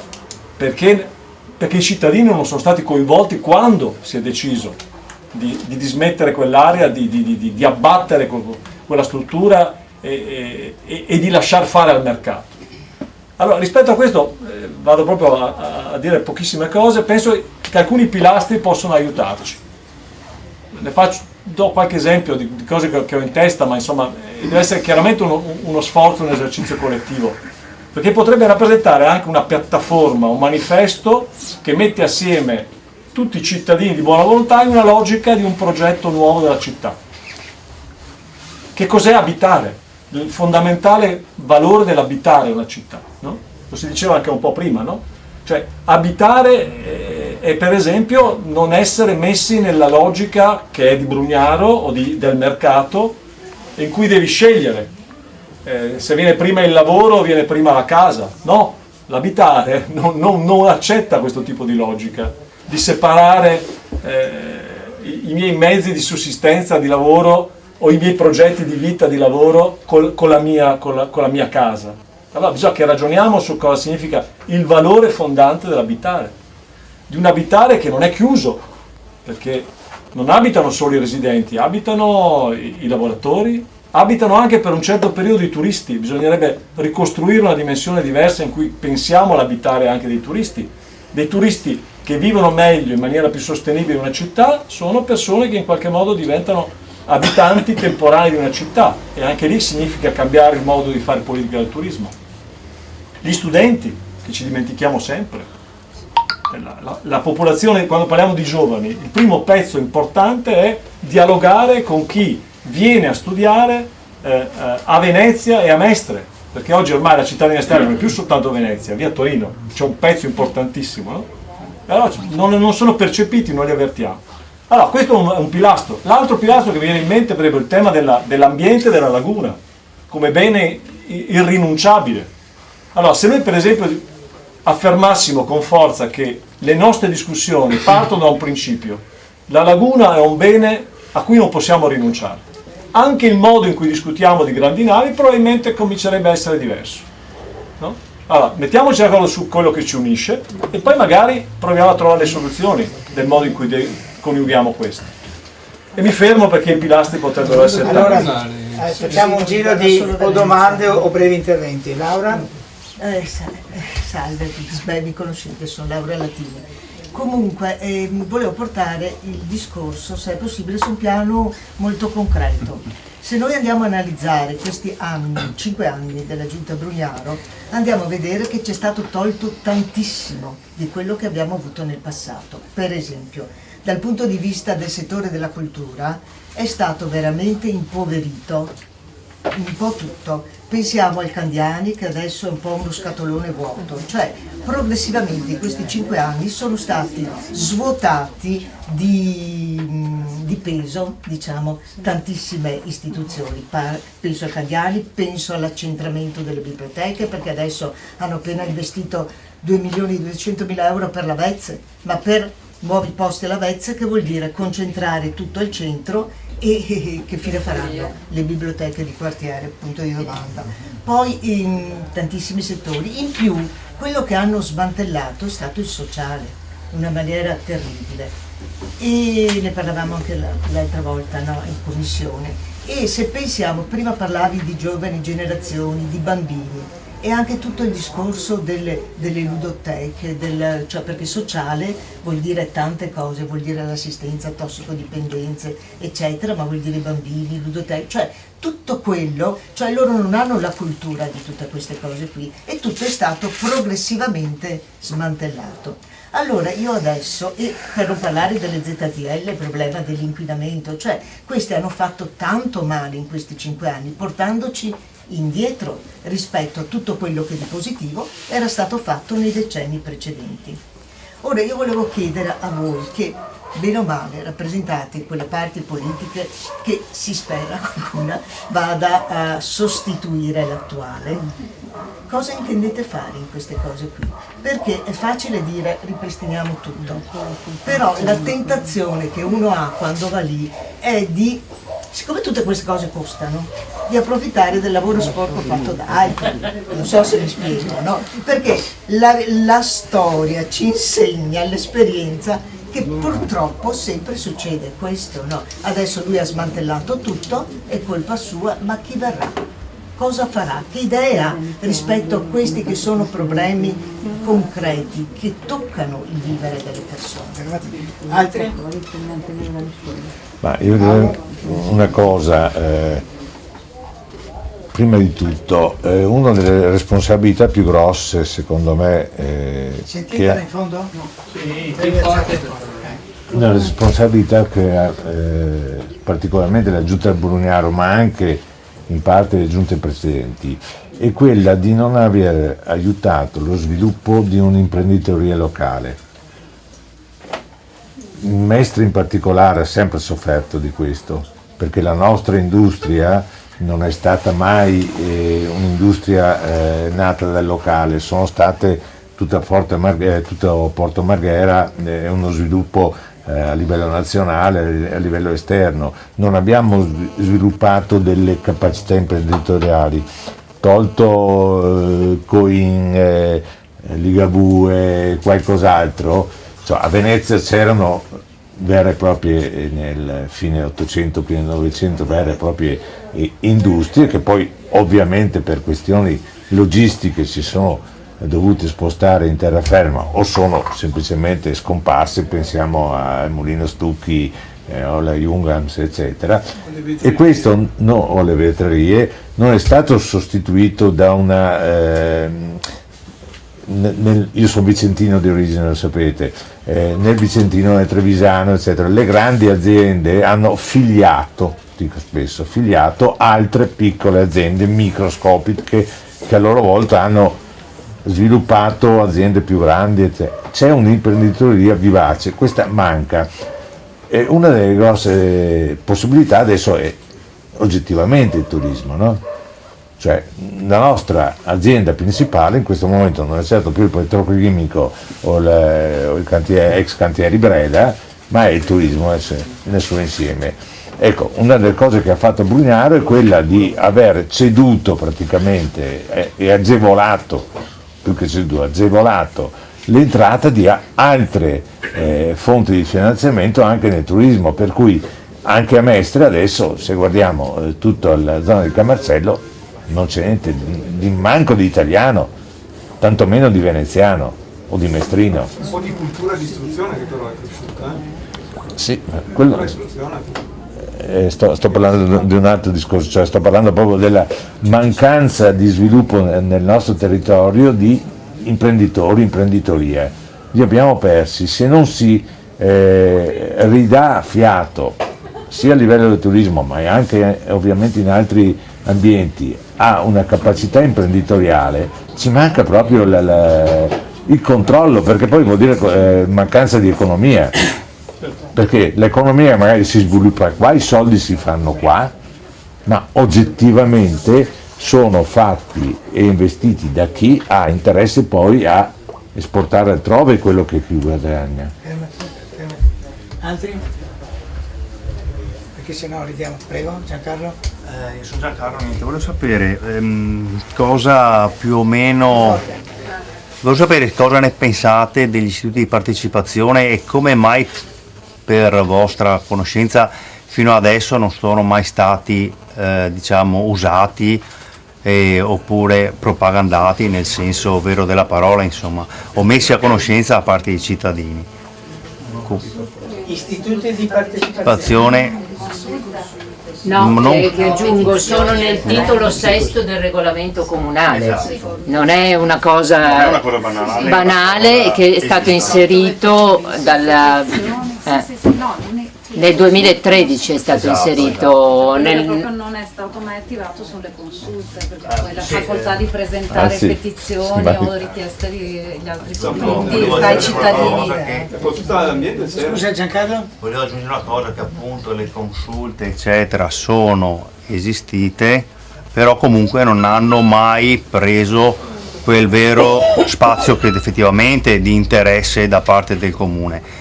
perché i cittadini non sono stati coinvolti quando si è deciso di dismettere quell'area, di abbattere quella struttura e di lasciar fare al mercato. Allora, rispetto a questo vado proprio a dire pochissime cose. Penso che alcuni pilastri possono aiutarci. Do qualche esempio di cose che ho in testa, ma insomma deve essere chiaramente uno sforzo, un esercizio collettivo, perché potrebbe rappresentare anche una piattaforma, un manifesto che mette assieme tutti i cittadini di buona volontà in una logica di un progetto nuovo della città. Che cos'è abitare? Il fondamentale valore dell'abitare una città, no? Lo si diceva anche un po' prima, no? Cioè abitare è per esempio non essere messi nella logica che è di Brugnaro o del mercato, in cui devi scegliere se viene prima il lavoro o viene prima la casa. No, l'abitare non accetta questo tipo di logica, di separare i miei mezzi di sussistenza, di lavoro, o i miei progetti di vita, di lavoro con la mia casa. Allora bisogna che ragioniamo su cosa significa il valore fondante dell'abitare, di un abitare che non è chiuso, perché non abitano solo i residenti, abitano i lavoratori, abitano anche per un certo periodo i turisti. Bisognerebbe ricostruire una dimensione diversa in cui pensiamo all'abitare anche dei turisti che vivono meglio, in maniera più sostenibile una città, sono persone che in qualche modo diventano abitanti temporanei di una città, e anche lì significa cambiare il modo di fare politica del turismo. Gli studenti, che ci dimentichiamo sempre, la popolazione, quando parliamo di giovani, il primo pezzo importante è dialogare con chi viene a studiare a Venezia e a Mestre, perché oggi ormai la città di Mestre non è più soltanto Venezia, via Torino, c'è un pezzo importantissimo, no? Allora, non sono percepiti, non li avvertiamo. Allora, questo è un pilastro. L'altro pilastro che mi viene in mente è proprio il tema dell'ambiente e della laguna, come bene irrinunciabile. Allora, se noi per esempio affermassimo con forza che le nostre discussioni partono da un principio, la laguna è un bene a cui non possiamo rinunciare, anche il modo in cui discutiamo di grandi navi probabilmente comincerebbe a essere diverso, no? Allora, mettiamoci d'accordo su quello che ci unisce e poi magari proviamo a trovare le soluzioni del modo in cui coniughiamo questo. E mi fermo perché i pilastri potrebbero essere tanti. Allora, facciamo un giro di o domande o brevi interventi. Laura? Salve, mi conoscete, sono Laura Latini. Comunque volevo portare il discorso, se è possibile, su un piano molto concreto. Se noi andiamo a analizzare questi anni, 5 anni della Giunta Brugnaro, andiamo a vedere che c'è stato tolto tantissimo di quello che abbiamo avuto nel passato. Per esempio, dal punto di vista del settore della cultura è stato veramente impoverito un po' tutto, pensiamo al Candiani che adesso è un po' uno scatolone vuoto, cioè progressivamente in questi 5 anni sono stati svuotati di peso, diciamo, tantissime istituzioni. Penso al Candiani, penso all'accentramento delle biblioteche, perché adesso hanno appena investito 2.200.000 euro per la Vezze, ma per nuovi posti alla Vezze, che vuol dire concentrare tutto al centro. E che fine faranno le biblioteche di quartiere, punto di domanda. Poi in tantissimi settori. In più quello che hanno smantellato è stato il sociale, in una maniera terribile, e ne parlavamo anche l'altra volta, no, in commissione. E se pensiamo, prima parlavi di giovani generazioni, di bambini, e anche tutto il discorso delle ludoteche, cioè perché sociale vuol dire tante cose, vuol dire l'assistenza, tossicodipendenze, eccetera, ma vuol dire bambini, ludoteche, cioè tutto quello, cioè loro non hanno la cultura di tutte queste cose qui, e tutto è stato progressivamente smantellato. Allora io adesso, e per non parlare delle ZTL, il problema dell'inquinamento, cioè questi hanno fatto tanto male in questi 5 anni, portandoci indietro rispetto a tutto quello che di positivo era stato fatto nei decenni precedenti. Ora io volevo chiedere a voi, che bene o male rappresentate quelle parti politiche che si spera qualcuna vada a sostituire l'attuale, cosa intendete fare in queste cose qui? Perché è facile dire ripristiniamo tutto, però la tentazione che uno ha quando va lì è di, siccome tutte queste cose costano, di approfittare del lavoro sporco fatto da altri. Non so se mi spiego, no? Perché la storia ci insegna, l'esperienza, che purtroppo sempre succede questo, no? Adesso lui ha smantellato tutto, è colpa sua, ma chi verrà? Cosa farà? Che idea ha rispetto a questi che sono problemi concreti, che toccano il vivere delle persone? Altri? Ma io direi una cosa, prima di tutto, una delle responsabilità più grosse secondo me, Sentite da in fondo? No. Sì, una responsabilità che ha particolarmente la Giunta del Brugnaro, ma anche in parte le giunte precedenti, è quella di non aver aiutato lo sviluppo di un'imprenditoria locale. Mestre in particolare ha sempre sofferto di questo, perché la nostra industria non è stata mai un'industria nata dal locale, sono state tutto Porto Marghera uno sviluppo a livello nazionale, a livello esterno. Non abbiamo sviluppato delle capacità imprenditoriali, tolto Coin, Ligabue, qualcos'altro. Cioè, a Venezia c'erano vere e proprie, nel fine 800, fine 900, vere e proprie industrie che poi ovviamente per questioni logistiche si sono dovute spostare in terraferma o sono semplicemente scomparse, pensiamo al Mulino Stucchi o alla Jungams eccetera, e questo o le vetrerie non è stato sostituito da una io sono vicentino di origine, lo sapete, nel Vicentino, nel Trevisano eccetera, le grandi aziende hanno filiato, dico spesso, filiato altre piccole aziende microscopiche che a loro volta hanno sviluppato aziende più grandi, eccetera. C'è un'imprenditoria vivace, questa manca. E una delle grosse possibilità adesso è oggettivamente il turismo, no? Cioè la nostra azienda principale in questo momento non è certo più il petrolchimico o il cantiere, ex cantieri Breda, ma è il turismo nel suo insieme. Ecco, una delle cose che ha fatto Brugnaro è quella di aver ceduto praticamente e agevolato, più che ceduto, agevolato l'entrata di altre fonti di finanziamento anche nel turismo, per cui anche a Mestre adesso, se guardiamo tutta la zona del Camarcello, non c'è niente, manco di italiano, tantomeno di veneziano o di mestrino. Un po' di cultura di istruzione che però è cresciuta. Sì, quello, sto parlando di un altro discorso, cioè sto parlando proprio della mancanza di sviluppo nel nostro territorio di imprenditori, imprenditoria. Li abbiamo persi, se non si ridà fiato sia a livello del turismo ma anche ovviamente in altri ambienti ha una capacità imprenditoriale, ci manca proprio il controllo, perché poi vuol dire mancanza di economia, perché l'economia magari si sviluppa qua, i soldi si fanno qua, ma oggettivamente sono fatti e investiti da chi ha interesse poi a esportare altrove quello che qui guadagna. Altri? Perché sennò ridiamo. Prego, Giancarlo. Io sono Giancarlo, niente, volevo sapere cosa più o meno, volevo sapere cosa ne pensate degli istituti di partecipazione e come mai, per vostra conoscenza, fino adesso non sono mai stati diciamo usati oppure propagandati nel senso vero della parola, insomma, o messi a conoscenza da parte dei cittadini. Istituti di partecipazione. No, che aggiungo, sono nel titolo sesto del regolamento comunale, esatto. Non è una cosa banale che è stato inserito nel 2013 è stato inserito non è stato mai attivato sulle consulte, perché poi la facoltà di presentare petizioni o richieste degli altri commenti dai cittadini. Scusa Giancarlo? Volevo aggiungere una cosa, che appunto le consulte eccetera sono esistite, però comunque non hanno mai preso quel vero spazio che effettivamente è di interesse da parte del comune.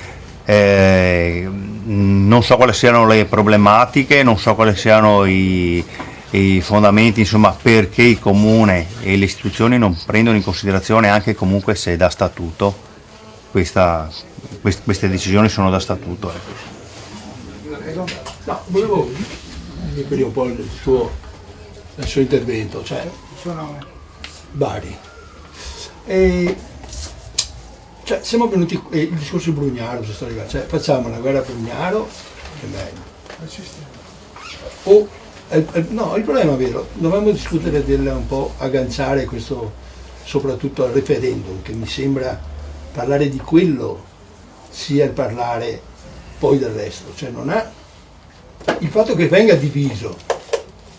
Non so quali siano le problematiche, non so quali siano i fondamenti, insomma, perché il comune e le istituzioni non prendono in considerazione, anche comunque se da statuto queste decisioni sono da statuto. No, volevo riferire un po' il suo intervento, cioè Bari. Cioè, siamo venuti, il discorso di Brugnaro, cioè, facciamo una guerra a Brugnaro, è meglio. No, il problema è vero, dovremmo discutere un po' agganciare questo, soprattutto al referendum, che mi sembra parlare di quello sia il parlare poi del resto. Cioè non ha il fatto che venga diviso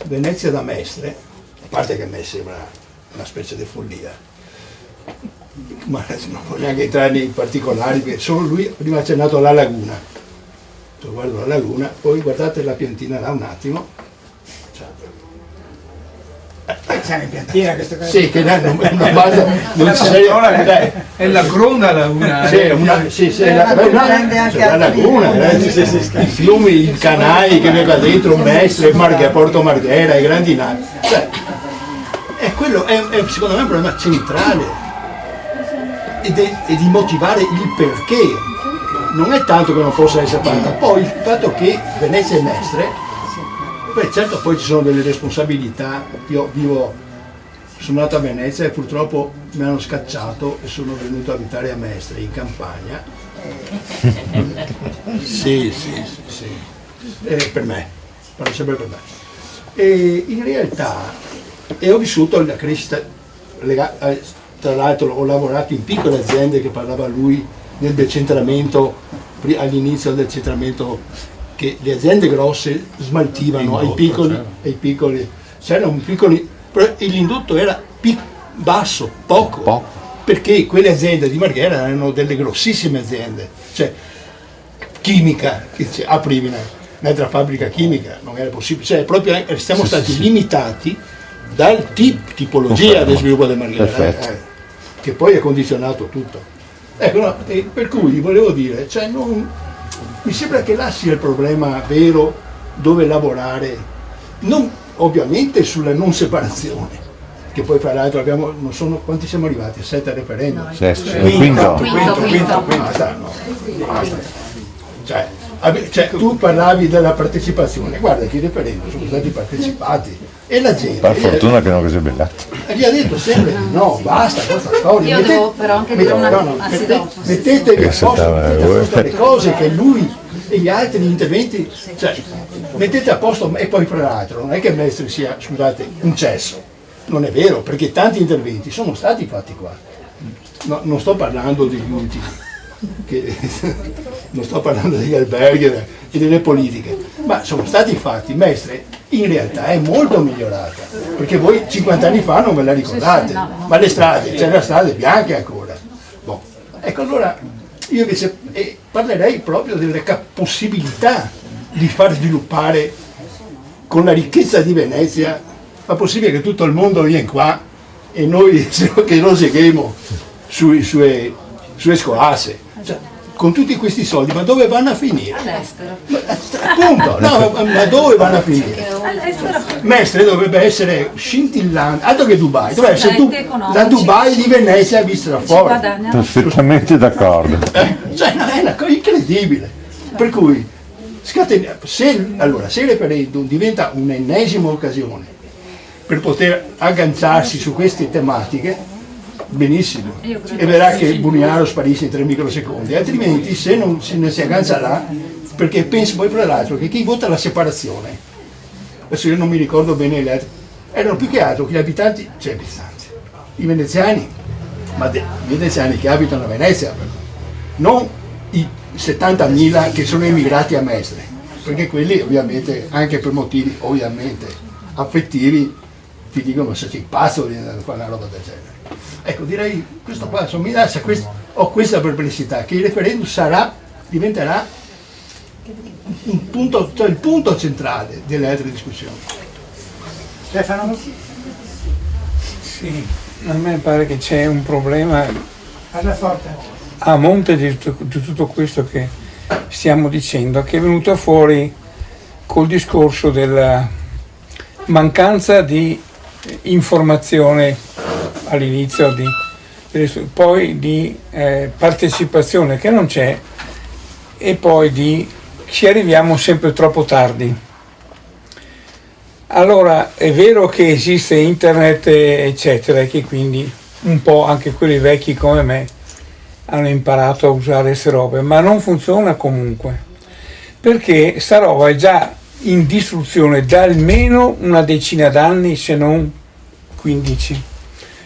Venezia da Mestre, a parte che a me sembra una specie di follia, ma non voglio neanche entrare nei particolari, perché solo lui prima ha accennato alla laguna. Guardo la laguna, poi guardate la piantina là un attimo. C'è una piantina questa cosa? Sì, che non è la gronda la laguna. La laguna, i fiumi, i canali che vengono dentro, Mestre, Porto Marghera, i grandi navi. E quello è secondo me un problema centrale. E di motivare il perché, non è tanto che non possa essere fatta, poi il fatto che Venezia e Mestre, certo poi ci sono delle responsabilità. Io sono nato a Venezia e purtroppo mi hanno scacciato e sono venuto a abitare a Mestre in campagna. Sì. Per me, parlo sempre per me. E in realtà ho vissuto la crescita legata. Tra l'altro ho lavorato in piccole aziende, che parlava lui del decentramento, all'inizio del decentramento, che le aziende grosse smaltivano ai piccoli, c'erano piccoli, però l'indotto era basso, poco, perché quelle aziende di Marghera erano delle grossissime aziende, cioè chimica, che aprivi un'altra fabbrica chimica, non era possibile, cioè proprio siamo stati limitati dal tipologia del sviluppo del Marghera. Che poi ha condizionato tutto. Ecco, no, per cui volevo dire, cioè mi sembra che là sia il problema vero dove lavorare, non ovviamente sulla non separazione, che poi fra l'altro abbiamo, non sono, quanti siamo arrivati? A 7 referendum? Quinto. Cioè, tu parlavi della partecipazione, guarda che i referendum sono stati partecipati e la gente... Per fortuna che non si è bellato. Gli ha detto sempre no, basta questa storia. Io devo però anche dire mettetevi a posto le cose che lui e gli altri interventi, cioè mettete a posto, e poi fra l'altro non è che Mestre sia, scusate, un cesso, non è vero, perché tanti interventi sono stati fatti qua. No, non sto parlando degli ultimi. che non sto parlando degli alberghi e delle politiche, ma sono stati fatti. Mestre in realtà è molto migliorata, perché voi 50 anni fa non ve la ricordate, ma le strade, c'erano le strade bianche ancora. Boh. Ecco, allora io invece parlerei proprio delle possibilità di far sviluppare con la ricchezza di Venezia. Ma possibile che tutto il mondo viene qua e noi che lo seguiamo sue scolasse, cioè, con tutti questi soldi, ma dove vanno a finire? All'estero. Appunto, no, ma dove vanno a finire? All'estero. Mestre dovrebbe essere scintillante, altro che Dubai, dovrebbe essere la Dubai di Venezia vista da fuori. Perfettamente d'accordo. Cioè, no, è una cosa incredibile. Per cui se il referendum diventa un'ennesima occasione per poter agganciarsi su queste tematiche, benissimo, e verrà che Brugnaro sparisce in 3 microsecondi, altrimenti se non si aggancia là, perché penso poi tra l'altro che chi vota la separazione, adesso io non mi ricordo bene le altre, erano più che altro che gli abitanti, i veneziani, ma i veneziani che abitano a Venezia, non i 70.000 che sono emigrati a Mestre, perché quelli ovviamente, anche per motivi ovviamente affettivi, ti dicono se sei pazzo di andare a fare una roba del genere. Ecco, direi questo qua, ho questa perplessità, che il referendum diventerà un punto, cioè il punto centrale delle altre discussioni. Stefano? Sì, a me pare che c'è un problema Parla forte. a monte di tutto questo che stiamo dicendo, che è venuto fuori col discorso della mancanza di informazione all'inizio, poi di partecipazione che non c'è, e poi ci arriviamo sempre troppo tardi. Allora è vero che esiste internet eccetera, e che quindi un po' anche quelli vecchi come me hanno imparato a usare queste robe, ma non funziona comunque, perché sta roba è già in distruzione da almeno una decina d'anni, se non 15.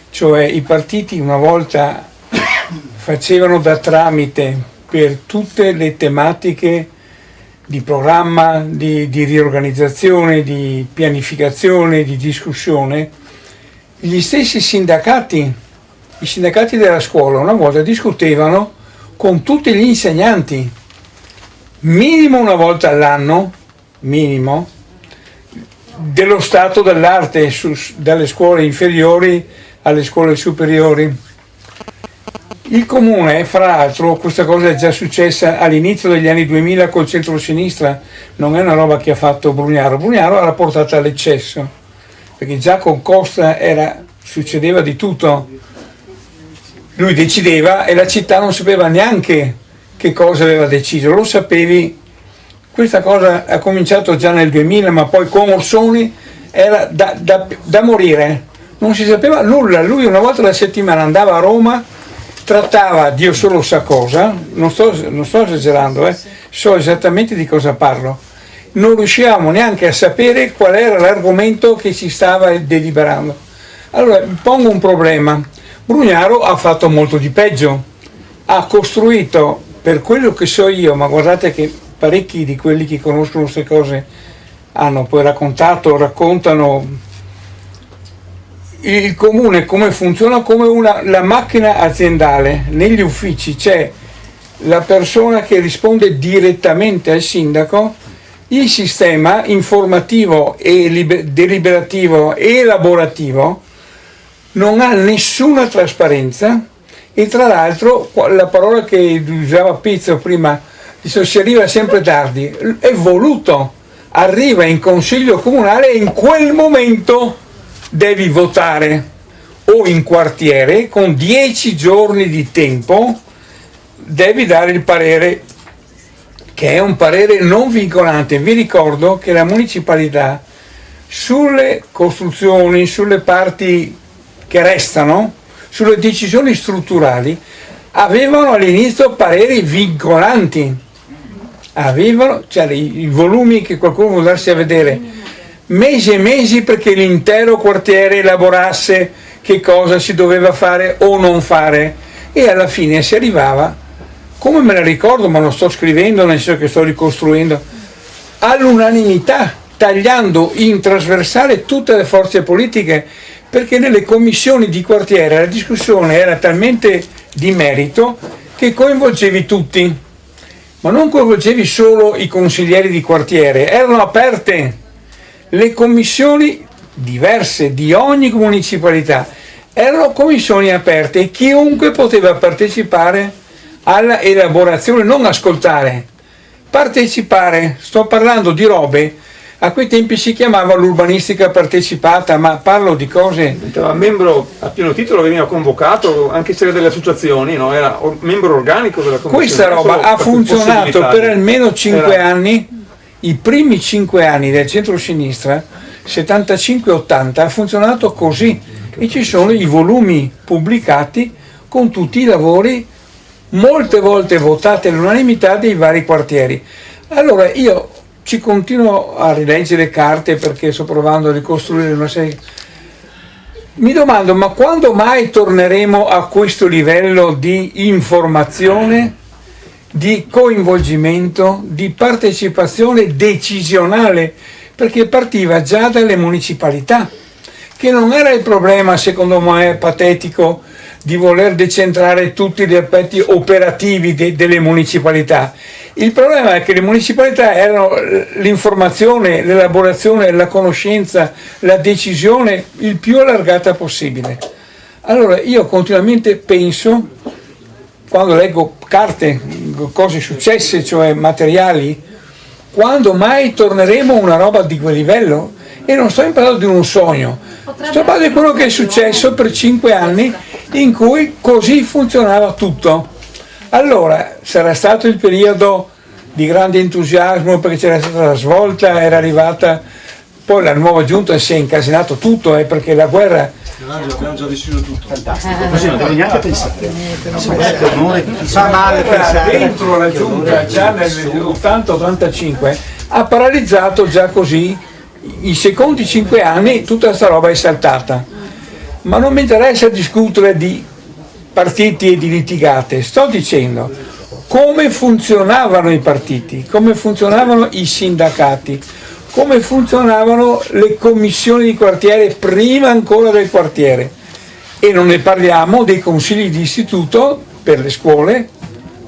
Cioè i partiti una volta facevano da tramite per tutte le tematiche di programma, di riorganizzazione, di pianificazione, di discussione. Gli stessi sindacati, i sindacati della scuola una volta discutevano con tutti gli insegnanti, minimo una volta all'anno, minimo, dello stato dell'arte dalle scuole inferiori alle scuole superiori. Il comune, fra l'altro, questa cosa è già successa all'inizio degli anni 2000 col centro-sinistra, non è una roba che ha fatto Brugnaro. Brugnaro l'ha portata all'eccesso, perché già con Costa succedeva di tutto. Lui decideva e la città non sapeva neanche che cosa aveva deciso, lo sapevi. Questa cosa ha cominciato già nel 2000, ma poi con Orsoni era da morire, non si sapeva nulla. Lui una volta alla settimana andava a Roma, trattava Dio solo sa cosa, non sto esagerando, so esattamente di cosa parlo. Non riuscivamo neanche a sapere qual era l'argomento che si stava deliberando. Allora pongo un problema. Brugnaro ha fatto molto di peggio, ha costruito, per quello che so io, ma guardate che parecchi di quelli che conoscono queste cose hanno poi raccontano il comune come funziona, come la macchina aziendale. Negli uffici c'è la persona che risponde direttamente al sindaco, il sistema informativo e deliberativo e elaborativo non ha nessuna trasparenza, e tra l'altro la parola che usava Pizzo prima, si arriva sempre tardi, è voluto, arriva in consiglio comunale e in quel momento devi votare, o in quartiere con 10 giorni di tempo devi dare il parere, che è un parere non vincolante. Vi ricordo che la municipalità sulle costruzioni, sulle parti che restano, sulle decisioni strutturali, avevano all'inizio pareri vincolanti, i volumi che qualcuno vuole darsi a vedere, mesi e mesi perché l'intero quartiere elaborasse che cosa si doveva fare o non fare, e alla fine si arrivava come me la ricordo, ma lo sto scrivendo, nel senso che sto ricostruendo, all'unanimità, tagliando in trasversale tutte le forze politiche, perché nelle commissioni di quartiere la discussione era talmente di merito che coinvolgevi tutti, ma non coinvolgevi solo i consiglieri di quartiere, erano aperte le commissioni diverse di ogni municipalità, erano commissioni aperte e chiunque poteva partecipare alla elaborazione, non ascoltare, partecipare. Sto parlando di robe, a quei tempi si chiamava l'urbanistica partecipata, ma parlo di cose... Era membro a pieno titolo, veniva convocato, anche se era delle associazioni, no? Era membro organico della commissione. Questa roba ha funzionato per almeno 5 anni, i primi 5 anni del centro-sinistra, 75-80, ha funzionato così, e ci sono i volumi pubblicati con tutti i lavori, molte volte votati all'unanimità dei vari quartieri. Allora io ci continuo a rileggere carte perché sto provando a ricostruire una serie. Mi domando, ma quando mai torneremo a questo livello di informazione, di coinvolgimento, di partecipazione decisionale? Perché partiva già dalle municipalità, che non era il problema, secondo me, patetico, di voler decentrare tutti gli aspetti operativi delle municipalità. Il problema è che le municipalità erano l'informazione, l'elaborazione, la conoscenza, la decisione il più allargata possibile. Allora io continuamente penso, quando leggo carte, cose successe, cioè materiali, quando mai torneremo a una roba di quel livello? E non sto parlando di un sogno, sto parlando di quello che è successo per 5 anni in cui così funzionava tutto. Allora sarà stato il periodo di grande entusiasmo perché c'era stata la svolta, era arrivata, poi la nuova giunta si è incasinato tutto, perché la guerra... Abbiamo già deciso tutto. Fantastico, così non devo neanche pensare. Fa male pensare. Dentro la giunta già nel 80-85 ha paralizzato già così i secondi 5 anni, tutta questa roba è saltata. Ma non mi interessa discutere di partiti e di litigate, sto dicendo come funzionavano i partiti, come funzionavano i sindacati, come funzionavano le commissioni di quartiere prima ancora del quartiere, e non ne parliamo dei consigli di istituto per le scuole,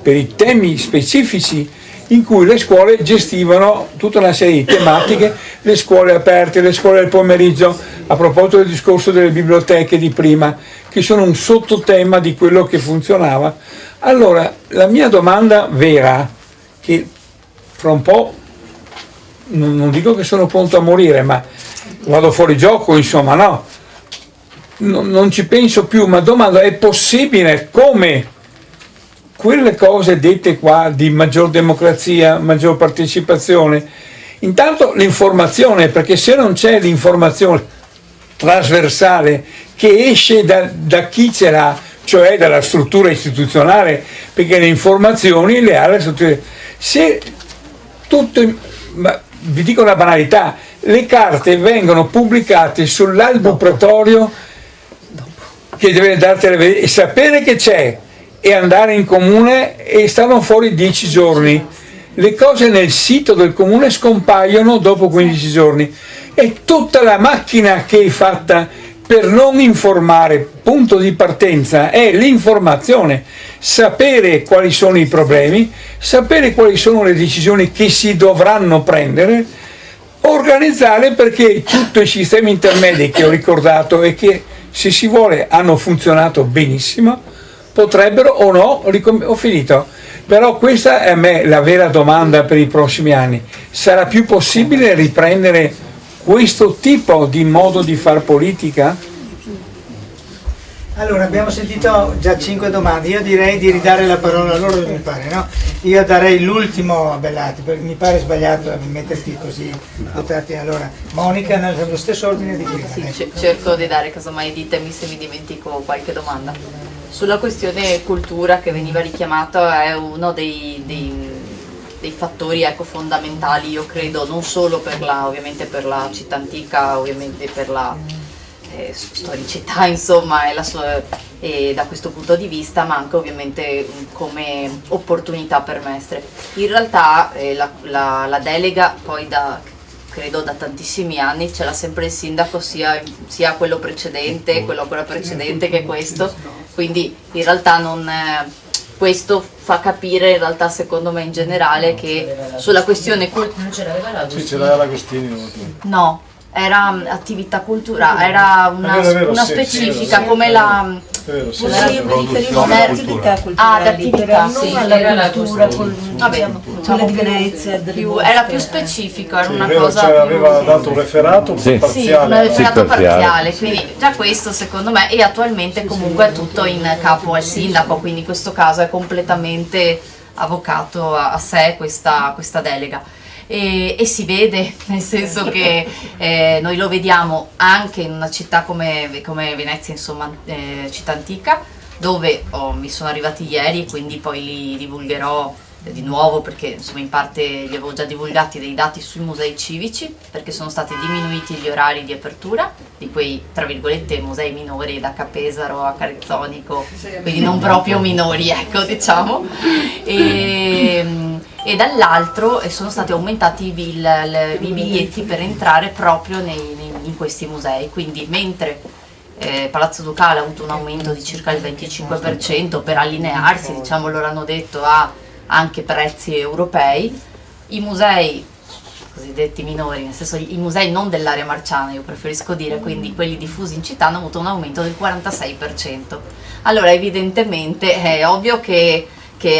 per i temi specifici in cui le scuole gestivano tutta una serie di tematiche, le scuole aperte, le scuole del pomeriggio, a proposito del discorso delle biblioteche di prima, che sono un sottotema di quello che funzionava. Allora, la mia domanda vera, che fra un po', non dico che sono pronto a morire, ma vado fuori gioco, insomma, no, non ci penso più, ma domando, è possibile come quelle cose dette qua di maggior democrazia, maggior partecipazione, intanto l'informazione, perché se non c'è l'informazione trasversale che esce da chi ce l'ha, cioè dalla struttura istituzionale, perché le informazioni le ha la struttura. Se tutto, ma vi dico una banalità, le carte vengono pubblicate sull'albo pretorio che deve dartele a vedere e sapere che c'è, e andare in comune e stanno fuori 10 giorni. Le cose nel sito del comune scompaiono dopo 15 giorni. È tutta la macchina che è fatta per non informare. Punto di partenza è l'informazione, sapere quali sono i problemi, sapere quali sono le decisioni che si dovranno prendere, organizzare, perché tutti i sistemi intermedi che ho ricordato e che, se si vuole, hanno funzionato benissimo, potrebbero o no, ho finito, però questa è a me la vera domanda per i prossimi anni. Sarà più possibile riprendere questo tipo di modo di far politica? Allora, abbiamo sentito già 5 domande, io direi di ridare la parola a loro, mi pare, no? Io darei l'ultimo a Bellati, perché mi pare sbagliato metterti così, dotarti. Allora, Monica, nello stesso ordine di prima. Sì, cerco di dare, casomai ditemi se mi dimentico qualche domanda. Sulla questione cultura che veniva richiamata, è uno dei fattori, ecco, fondamentali, io credo, non solo per ovviamente per la città antica, ovviamente per la storicità, insomma, e e da questo punto di vista, ma anche ovviamente come opportunità per Mestre. In realtà la delega poi credo da tantissimi anni ce l'ha sempre il sindaco, sia quello precedente, quello ancora precedente che questo, quindi in realtà questo fa capire in realtà secondo me in generale che sulla questione non ce l'aveva la Sì, ce l'aveva l'Agostini. no, era attività culturale, era una specifica come la attività culturali, però non alla cultura, diciamo di Venezia, era più specifico, era una vero, cosa aveva dato un referato parziale. Sì, un referato parziale, quindi già questo secondo me, e attualmente comunque è tutto in capo al sindaco, quindi in questo caso è completamente avvocato a sé questa delega. E si vede, nel senso che noi lo vediamo anche in una città come Venezia, insomma, città antica, dove mi sono arrivati ieri, quindi poi li divulgherò di nuovo, perché insomma in parte li avevo già divulgati dei dati sui musei civici, perché sono stati diminuiti gli orari di apertura di quei, tra virgolette, musei minori, da Capesaro a Carezzonico, quindi non proprio minori, ecco, diciamo, e dall'altro sono stati aumentati i biglietti per entrare proprio in questi musei, quindi mentre Palazzo Ducale ha avuto un aumento di circa il 25% per allinearsi, diciamo, loro hanno detto, a anche prezzi europei, i musei cosiddetti minori, nel senso i musei non dell'area marciana, io preferisco dire, quindi quelli diffusi in città, hanno avuto un aumento del 46%. Allora evidentemente è ovvio che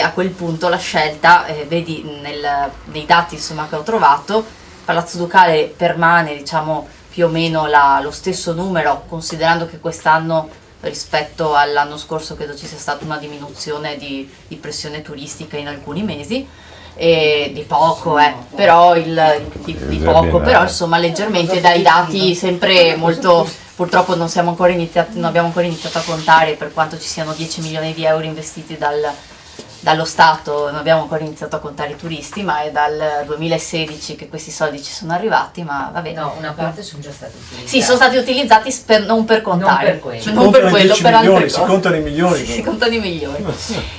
a quel punto la scelta, vedi nei dati insomma che ho trovato, Palazzo Ducale permane, diciamo, più o meno lo stesso numero, considerando che quest'anno rispetto all'anno scorso credo ci sia stata una diminuzione di pressione turistica in alcuni mesi, di poco, però però insomma leggermente, dai dati sempre molto, purtroppo non abbiamo ancora iniziato a contare per quanto ci siano 10 milioni di euro investiti dallo Stato, non abbiamo ancora iniziato a contare i turisti, ma è dal 2016 che questi soldi ci sono arrivati, ma va bene. No, una parte sono già stati utilizzati. Sì, sono stati utilizzati non per contare, non per quello, per altre cose. Si contano i milioni. Si contano i milioni.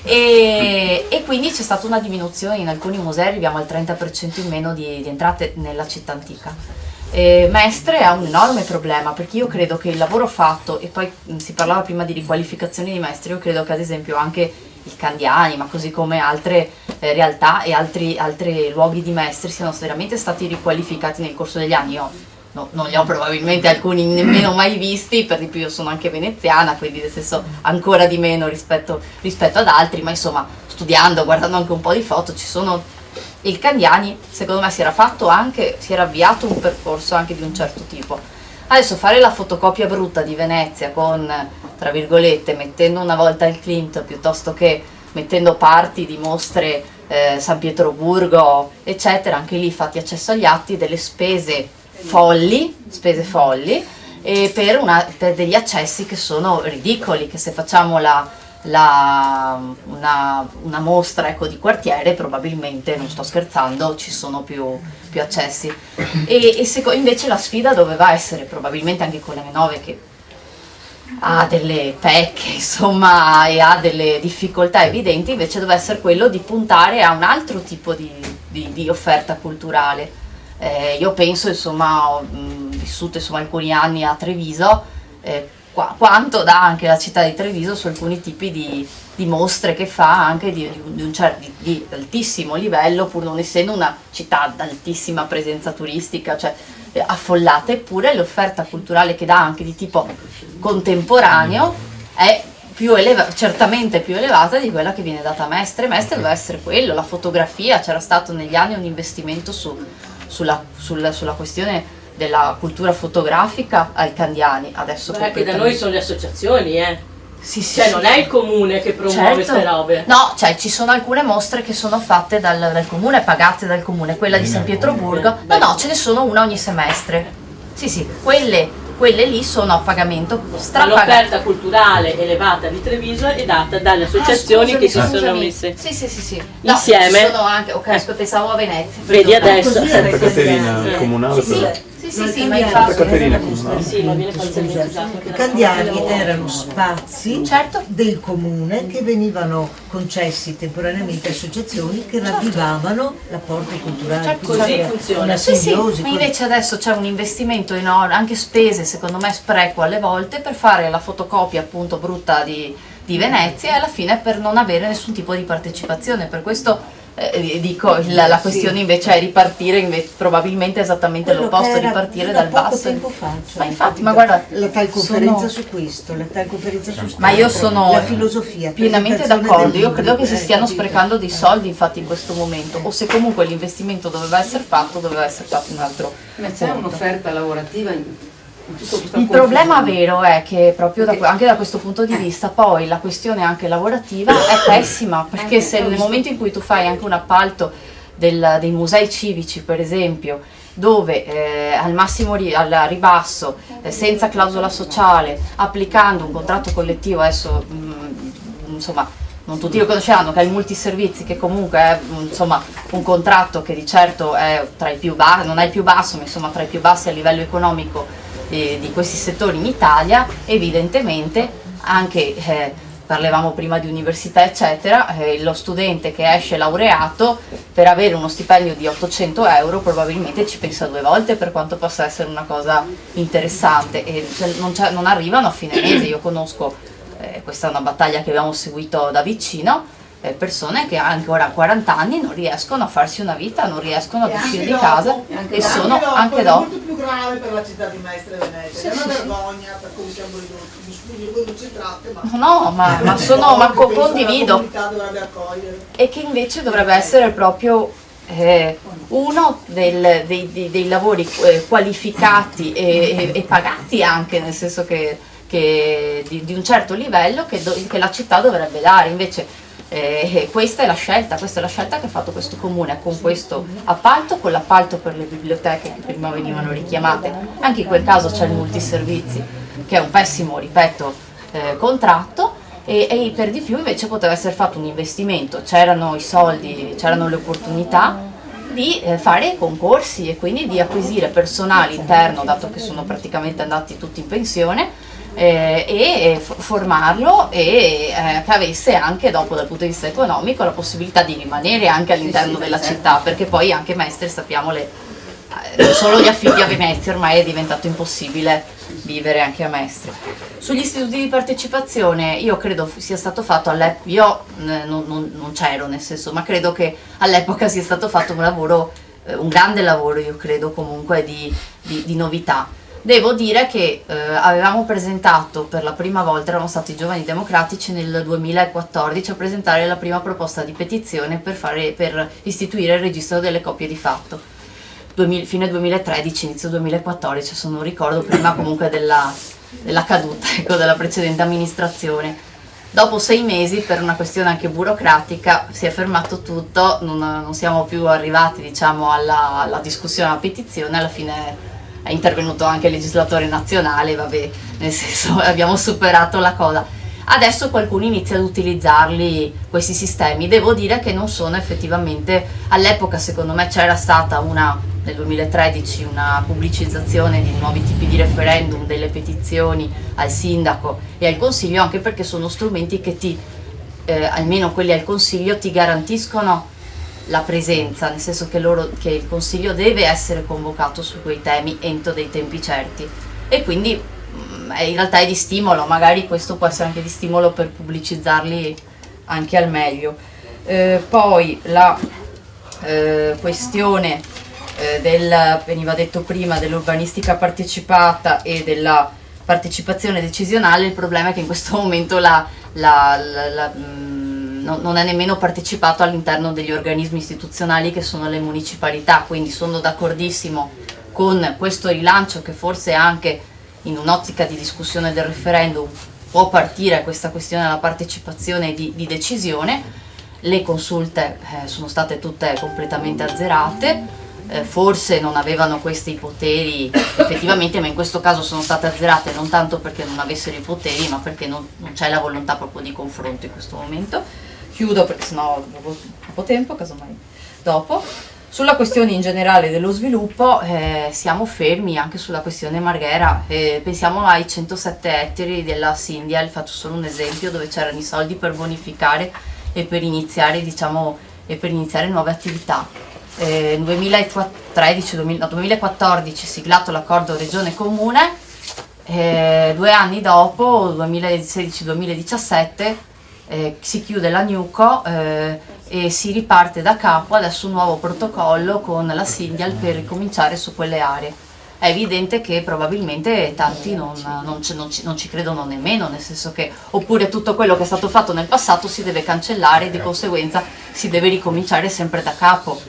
E quindi c'è stata una diminuzione in alcuni musei, arriviamo al 30% in meno di entrate nella città antica. Mestre ha un enorme problema, perché io credo che il lavoro fatto, e poi si parlava prima di riqualificazione di Mestre, io credo che ad esempio anche il Candiani, ma così come altre realtà e altri luoghi di Mestre siano veramente stati riqualificati nel corso degli anni. Io non li ho probabilmente alcuni nemmeno mai visti, per di più io sono anche veneziana, quindi nel senso ancora di meno rispetto ad altri, ma insomma studiando, guardando anche un po' di foto, ci sono. Il Candiani secondo me si era avviato un percorso anche di un certo tipo. Adesso fare la fotocopia brutta di Venezia con, tra virgolette, mettendo una volta il Clint piuttosto che mettendo parti di mostre San Pietroburgo eccetera, anche lì fatti accesso agli atti, delle spese folli e per degli accessi che sono ridicoli, che se facciamo una mostra, ecco, di quartiere, probabilmente, non sto scherzando, ci sono più accessi, invece la sfida doveva essere, probabilmente anche con l'M9 che ha delle pecche insomma e ha delle difficoltà evidenti, invece doveva essere quello di puntare a un altro tipo di offerta culturale. Io penso, insomma, ho vissuto alcuni anni a Treviso, quanto dà anche la città di Treviso su alcuni tipi di mostre che fa, anche di altissimo livello, pur non essendo una città ad altissima presenza turistica, cioè affollata, eppure l'offerta culturale che dà anche di tipo contemporaneo è certamente più elevata di quella che viene data a Mestre. Mestre doveva essere quello, la fotografia, c'era stato negli anni un investimento sulla questione della cultura fotografica al Candiani. Adesso anche da noi sono le associazioni, Sì, cioè non è il comune che promuove queste robe. No, cioè ci sono alcune mostre che sono fatte dal comune, pagate dal comune, quella di San Pietroburgo, no, ce ne sono una ogni semestre. Sì, quelle lì sono a pagamento strapagate. L'offerta culturale elevata di Treviso è data dalle associazioni che si sono messe sì. insieme. Ci sono anche, pensavo a Venezia. Vedi adesso. Sempre Caterina, comunale. Sì, sì, ma infatti sì, ma viene parzialmente usato. I candiali erano spazi certo, del comune che venivano concessi temporaneamente a associazioni che ravvivavano l'apporto culturale. Certo, Così funziona. una sì, simbiosi. ma invece adesso c'è un investimento enorme, anche spese secondo me spreco alle volte per fare la fotocopia appunto brutta di Venezia e alla fine per non avere nessun tipo di partecipazione. Per questo dico, la questione invece è ripartire probabilmente esattamente l'opposto, ripartire dal basso. Tempo fa, Ma infatti, ma guarda, la tal conferenza su questo, la tal conferenza su ma io sono la filosofia, pienamente presentazione d'accordo, del io credo che libro, si stiano capito? sprecando dei soldi infatti in questo momento, o se comunque l'investimento doveva essere fatto in un altro Ma c'è punto. un'offerta lavorativa in tutto questo Il problema vero è che proprio anche da questo punto di vista poi la questione anche lavorativa è pessima, perché se nel momento in cui tu fai anche un appalto dei musei civici per esempio, dove al massimo al ribasso, senza clausola sociale, applicando un contratto collettivo, adesso insomma non tutti lo conosceranno, che è il multiservizi, che comunque è insomma un contratto che di certo è tra i più bassi, non è il più basso, ma insomma tra i più bassi a livello economico di questi settori in Italia, evidentemente anche parlavamo prima di università eccetera, lo studente che esce laureato per avere uno stipendio di 800 euro probabilmente ci pensa due volte, per quanto possa essere una cosa interessante, e non arrivano a fine mese. Io conosco, questa è una battaglia che abbiamo seguito da vicino, persone che ancora a 40 anni non riescono a farsi una vita, non riescono ad uscire di casa e sono anche dopo. È molto più grave per la città di Mestre e Venezia, è una vergogna per come siamo ridotti, mi scusi, voi non c'entrate, ma no, ma condivido, e che invece dovrebbe essere proprio uno dei lavori qualificati e pagati anche, nel senso che di un certo livello che la città dovrebbe dare. Invece questa è la scelta che ha fatto questo comune con questo appalto, con l'appalto per le biblioteche che prima venivano richiamate. Anche in quel caso c'è il multiservizi, che è un pessimo, ripeto, contratto, e per di più invece poteva essere fatto un investimento, c'erano i soldi, c'erano le opportunità di fare concorsi e quindi di acquisire personale interno, dato che sono praticamente andati tutti in pensione, e formarlo, e che avesse anche dopo dal punto di vista economico la possibilità di rimanere anche all'interno della città, perché poi anche Mestre, sappiamo, non solo gli affitti a Venezia, ormai è diventato impossibile vivere anche a Mestre. Sugli istituti di partecipazione io credo sia stato fatto all'epoca, io non c'ero nel senso, ma credo che all'epoca sia stato fatto un lavoro, un grande lavoro, io credo comunque di novità. Devo dire che avevamo presentato per la prima volta, erano stati i Giovani Democratici nel 2014 a presentare la prima proposta di petizione per istituire il registro delle copie di fatto. Fine 2013, inizio 2014, se non ricordo, prima comunque della caduta, ecco, della precedente amministrazione. Dopo 6 mesi, per una questione anche burocratica, si è fermato tutto, non siamo più arrivati, diciamo, alla discussione, alla petizione. Alla fine è intervenuto anche il legislatore nazionale, vabbè, nel senso abbiamo superato la cosa. Adesso qualcuno inizia ad utilizzarli, questi sistemi. Devo dire che non sono effettivamente, all'epoca secondo me c'era stata nel 2013 una pubblicizzazione di nuovi tipi di referendum, delle petizioni al sindaco e al consiglio, anche perché sono strumenti che almeno quelli al consiglio, ti garantiscono la presenza, nel senso che il consiglio deve essere convocato su quei temi entro dei tempi certi, e quindi in realtà è di stimolo, magari questo può essere anche di stimolo per pubblicizzarli anche al meglio. Poi la questione veniva detto prima, dell'urbanistica partecipata e della partecipazione decisionale. Il problema è che in questo momento non è nemmeno partecipato all'interno degli organismi istituzionali che sono le municipalità, quindi sono d'accordissimo con questo rilancio, che forse anche in un'ottica di discussione del referendum può partire questa questione della partecipazione di decisione. Le consulte sono state tutte completamente azzerate, forse non avevano questi poteri effettivamente, ma in questo caso sono state azzerate non tanto perché non avessero i poteri, ma perché non c'è la volontà proprio di confronto in questo momento. Chiudo perché sennò dopo tempo, casomai dopo. Sulla questione in generale dello sviluppo siamo fermi anche sulla questione Marghera, pensiamo ai 107 ettari della Syndial, faccio solo un esempio, dove c'erano i soldi per bonificare e per iniziare, nuove attività. Nel 2014 siglato l'accordo regione-comune, 2 anni dopo, 2016-2017, si chiude la Nuco e si riparte da capo adesso un nuovo protocollo con la Syndial per ricominciare su quelle aree. È evidente che probabilmente tanti non ci credono nemmeno, nel senso che oppure tutto quello che è stato fatto nel passato si deve cancellare e di conseguenza si deve ricominciare sempre da capo,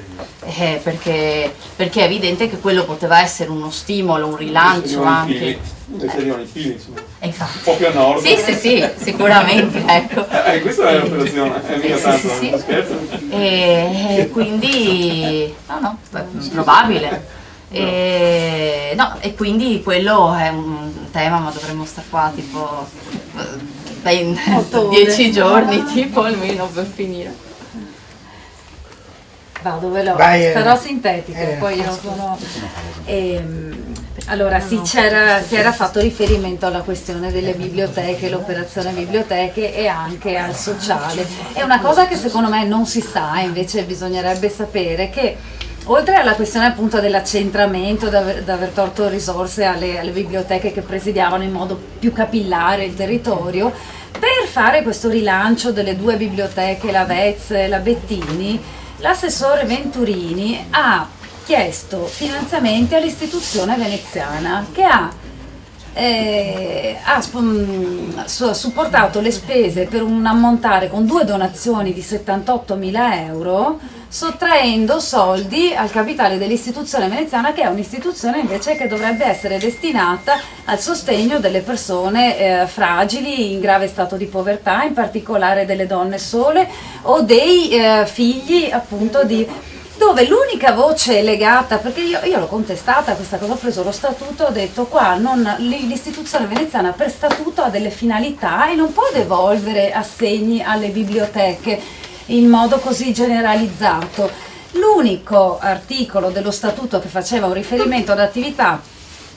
perché è evidente che quello poteva essere uno stimolo, un rilancio anche. Infatti. Un po' più a nord. Sì, sicuramente, ecco. Questa è l'operazione, è mica tanto, non scherzo. E quindi, probabile. E quindi quello è un tema, ma dovremmo stare qua tipo 10 giorni tipo almeno per finire. Vado veloce, sarò sintetica, poi io sono... allora sì, si era fatto riferimento alla questione delle biblioteche, l'operazione biblioteche e anche al sociale. È una cosa che secondo me non si sa, invece bisognerebbe sapere che oltre alla questione appunto dell'accentramento, d'aver tolto risorse alle biblioteche che presidiavano in modo più capillare il territorio, per fare questo rilancio delle 2 biblioteche, la Vez e la Bettini, l'assessore Venturini ha chiesto finanziamenti all'istituzione veneziana che ha supportato le spese per un ammontare con 2 donazioni di 78.000 euro, sottraendo soldi al capitale dell'istituzione veneziana, che è un'istituzione invece che dovrebbe essere destinata al sostegno delle persone fragili, in grave stato di povertà, in particolare delle donne sole o dei figli appunto dove l'unica voce legata, perché io l'ho contestata questa cosa, ho preso lo statuto, ho detto qua l'istituzione veneziana per statuto ha delle finalità e non può devolvere assegni alle biblioteche in modo così generalizzato. L'unico articolo dello statuto che faceva un riferimento ad attività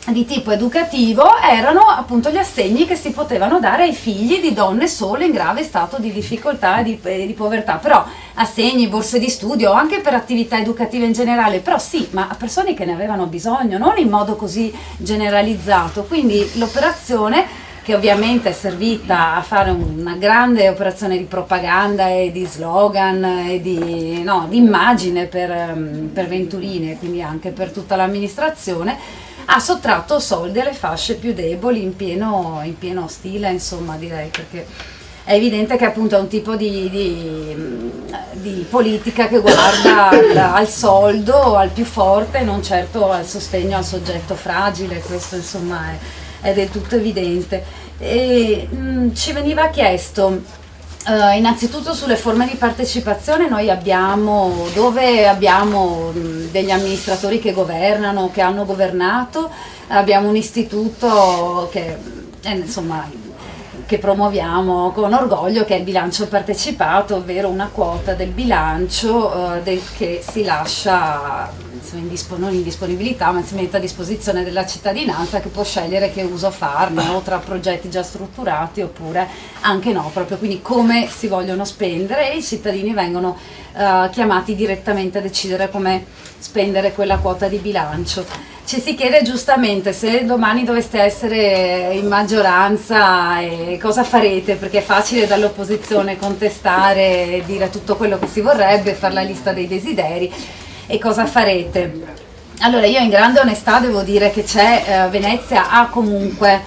di tipo educativo erano appunto gli assegni che si potevano dare ai figli di donne sole in grave stato di difficoltà e di povertà, però assegni, borse di studio anche per attività educative in generale, però sì, ma a persone che ne avevano bisogno, non in modo così generalizzato. Quindi l'operazione, che ovviamente è servita a fare una grande operazione di propaganda e di slogan e di immagine per Venturini e quindi anche per tutta l'amministrazione, ha sottratto soldi alle fasce più deboli in pieno stile, insomma, direi, perché è evidente che appunto è un tipo di politica che guarda al soldo, al più forte, non certo al sostegno al soggetto fragile. Questo insomma è del tutto evidente. E ci veniva chiesto innanzitutto sulle forme di partecipazione. Noi abbiamo degli amministratori che governano, che hanno governato, abbiamo un istituto che promuoviamo con orgoglio, che è il bilancio partecipato, ovvero una quota del bilancio che si lascia non in disponibilità, ma si mette a disposizione della cittadinanza, che può scegliere che uso farne, o tra progetti già strutturati oppure anche no, proprio quindi come si vogliono spendere, e i cittadini vengono chiamati direttamente a decidere come spendere quella quota di bilancio. Ci si chiede giustamente, se domani doveste essere in maggioranza, cosa farete, perché è facile dall'opposizione contestare e dire tutto quello che si vorrebbe, fare la lista dei desideri, e cosa farete? Allora, io in grande onestà devo dire che Venezia ha comunque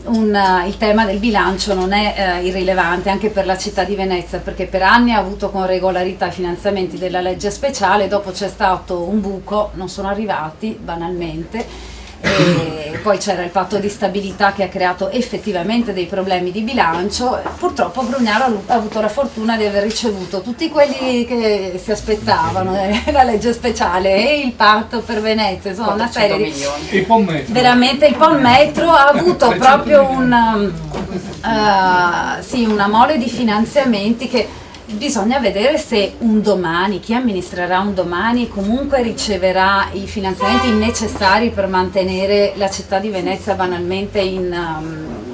il tema del bilancio non è irrilevante anche per la città di Venezia, perché per anni ha avuto con regolarità i finanziamenti della legge speciale, dopo c'è stato un buco, non sono arrivati banalmente, e poi c'era il patto di stabilità che ha creato effettivamente dei problemi di bilancio. Purtroppo Brugnaro ha avuto la fortuna di aver ricevuto tutti quelli che si aspettavano, la legge speciale e il patto per Venezia, insomma una serie di... Veramente il Pon Metro ha avuto proprio una mole di finanziamenti che bisogna vedere se un domani, chi amministrerà un domani comunque riceverà i finanziamenti necessari per mantenere la città di Venezia banalmente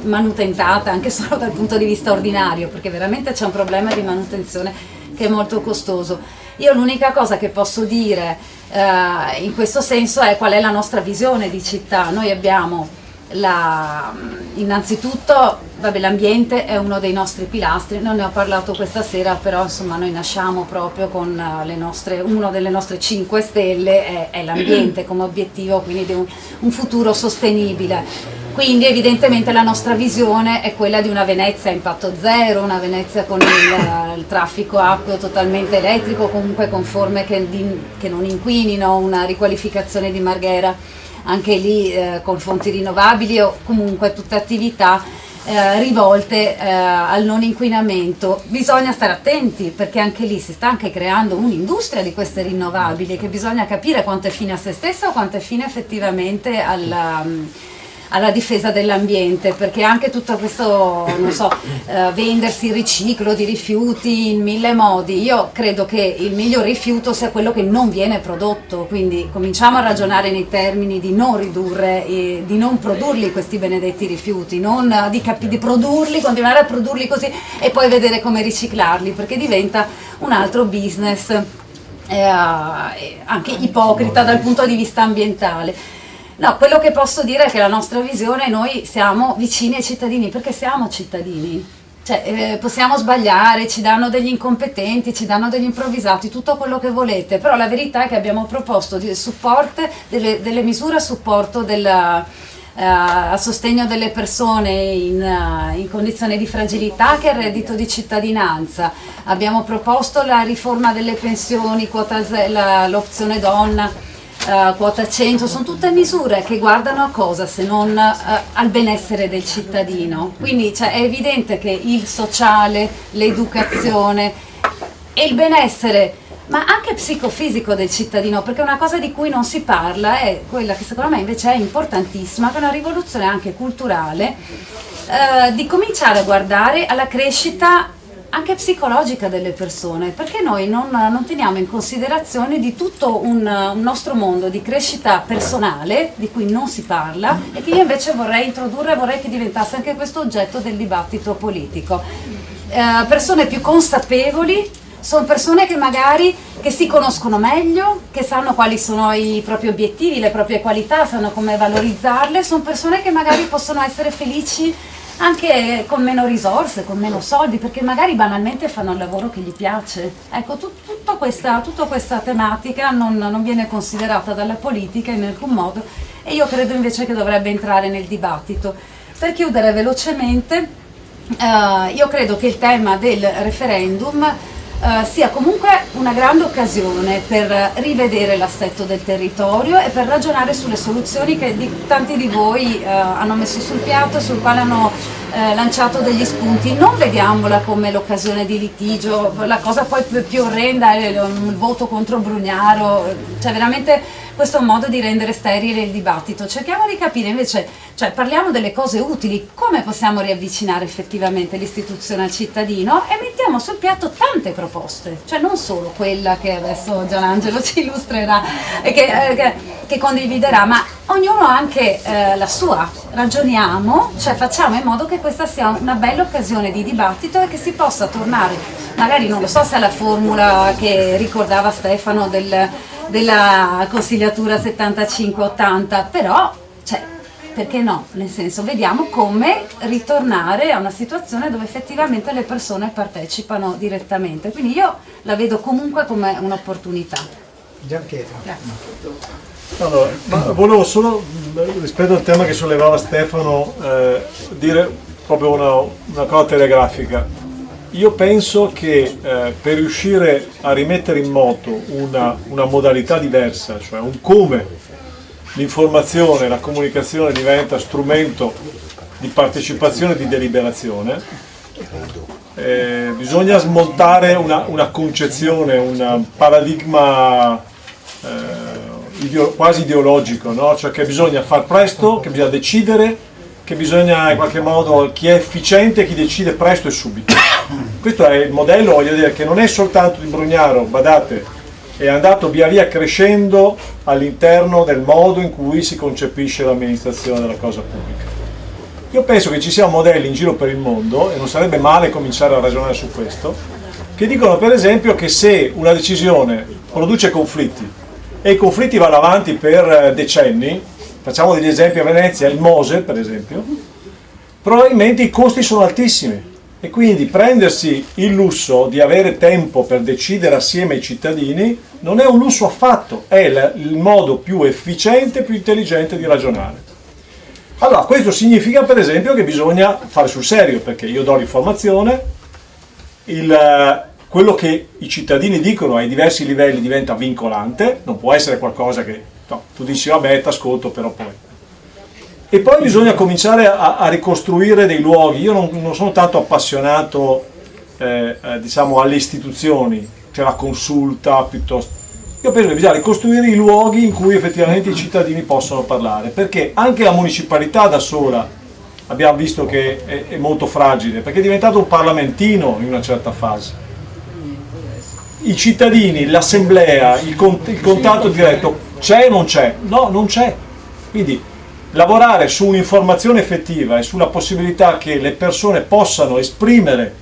manutentata, anche solo dal punto di vista ordinario, perché veramente c'è un problema di manutenzione che è molto costoso. Io l'unica cosa che posso dire in questo senso è qual è la nostra visione di città. Noi abbiamo innanzitutto l'ambiente è uno dei nostri pilastri, non ne ho parlato questa sera, però insomma noi nasciamo proprio con una delle nostre 5 stelle è l'ambiente come obiettivo, quindi di un futuro sostenibile. Quindi evidentemente la nostra visione è quella di una Venezia a impatto zero, una Venezia con il traffico acqueo totalmente elettrico, comunque con forme che non inquinino, una riqualificazione di Marghera anche lì con fonti rinnovabili o comunque tutte attività rivolte al non inquinamento. Bisogna stare attenti perché anche lì si sta anche creando un'industria di queste rinnovabili che bisogna capire quanto è fine a se stessa o quanto è fine effettivamente alla difesa dell'ambiente, perché anche tutto questo, non so, vendersi il riciclo di rifiuti in 1000 modi, io credo che il miglior rifiuto sia quello che non viene prodotto, quindi cominciamo a ragionare nei termini di non ridurre, di non produrli questi benedetti rifiuti, non di produrli, continuare a produrli così e poi vedere come riciclarli, perché diventa un altro business anche ipocrita dal punto di vista ambientale. No, quello che posso dire è che la nostra visione, noi siamo vicini ai cittadini, perché siamo cittadini. Cioè, possiamo sbagliare, ci danno degli incompetenti, ci danno degli improvvisati, tutto quello che volete, però la verità è che abbiamo proposto delle misure a supporto a sostegno delle persone in condizioni di fragilità, che è il reddito di cittadinanza. Abbiamo proposto la riforma delle pensioni, l'opzione donna, quota 100, sono tutte misure che guardano a cosa se non al benessere del cittadino. Quindi è evidente che il sociale, l'educazione e il benessere, ma anche psicofisico del cittadino, perché una cosa di cui non si parla è quella che secondo me invece è importantissima, che è una rivoluzione anche culturale, di cominciare a guardare alla crescita anche psicologica delle persone, perché noi non teniamo in considerazione di tutto un nostro mondo di crescita personale di cui non si parla e che io invece vorrei introdurre, vorrei che diventasse anche questo oggetto del dibattito politico. Persone più consapevoli sono persone che magari si conoscono meglio, che sanno quali sono i propri obiettivi, le proprie qualità, sanno come valorizzarle, sono persone che magari possono essere felici anche con meno risorse, con meno soldi, perché magari banalmente fanno il lavoro che gli piace. Ecco, tutta questa tematica non viene considerata dalla politica in alcun modo e io credo invece che dovrebbe entrare nel dibattito. Per chiudere velocemente, io credo che il tema del referendum sia comunque una grande occasione per rivedere l'assetto del territorio e per ragionare sulle soluzioni che tanti di voi hanno messo sul piatto, sul quale hanno lanciato degli spunti. Non vediamola come l'occasione di litigio, la cosa poi più orrenda è il voto contro Brugnaro, cioè veramente questo è un modo di rendere sterile il dibattito. Cerchiamo di capire invece, parliamo delle cose utili, come possiamo riavvicinare effettivamente l'istituzione al cittadino e mettiamo sul piatto tante proposte, cioè non solo quella che adesso Gianangelo ci illustrerà e che condividerà, ma ognuno ha anche la sua. Ragioniamo, facciamo in modo che questa sia una bella occasione di dibattito e che si possa tornare, magari non lo so se è la formula che ricordava Stefano della consigliatura 75-80, però perché no? Nel senso, vediamo come ritornare a una situazione dove effettivamente le persone partecipano direttamente, quindi io la vedo comunque come un'opportunità. Gian Pietro. Allora, volevo solo, rispetto al tema che sollevava Stefano, dire proprio una cosa telegrafica. Io penso che per riuscire a rimettere in moto una modalità diversa, cioè un come l'informazione, la comunicazione diventa strumento di partecipazione e di deliberazione, bisogna smontare una concezione, un paradigma quasi ideologico, no? Cioè che bisogna far presto, che bisogna decidere, che bisogna in qualche modo, chi è efficiente, chi decide presto e subito. Questo è il modello, voglio dire, che non è soltanto di Brugnaro, badate, è andato via via crescendo all'interno del modo in cui si concepisce l'amministrazione della cosa pubblica. Io penso che ci siano modelli in giro per il mondo, e non sarebbe male cominciare a ragionare su questo, che dicono per esempio che se una decisione produce conflitti e i conflitti vanno avanti per decenni, facciamo degli esempi a Venezia, il Mose per esempio, probabilmente i costi sono altissimi e quindi prendersi il lusso di avere tempo per decidere assieme ai cittadini non è un lusso affatto, è il modo più efficiente e più intelligente di ragionare. Allora, questo significa per esempio che bisogna fare sul serio, perché io do l'informazione, quello che i cittadini dicono ai diversi livelli diventa vincolante, non può essere qualcosa che no, tu dici vabbè ti ascolto però poi. E poi bisogna cominciare a ricostruire dei luoghi. Io non sono tanto appassionato diciamo alle istituzioni, cioè la consulta piuttosto. Io penso che bisogna ricostruire i luoghi in cui effettivamente i cittadini possono parlare, perché anche la municipalità da sola abbiamo visto che è molto fragile, perché è diventato un parlamentino in una certa fase. I cittadini, l'assemblea, il contatto diretto c'è o non c'è? No, non c'è. Quindi lavorare su un'informazione effettiva e sulla possibilità che le persone possano esprimere.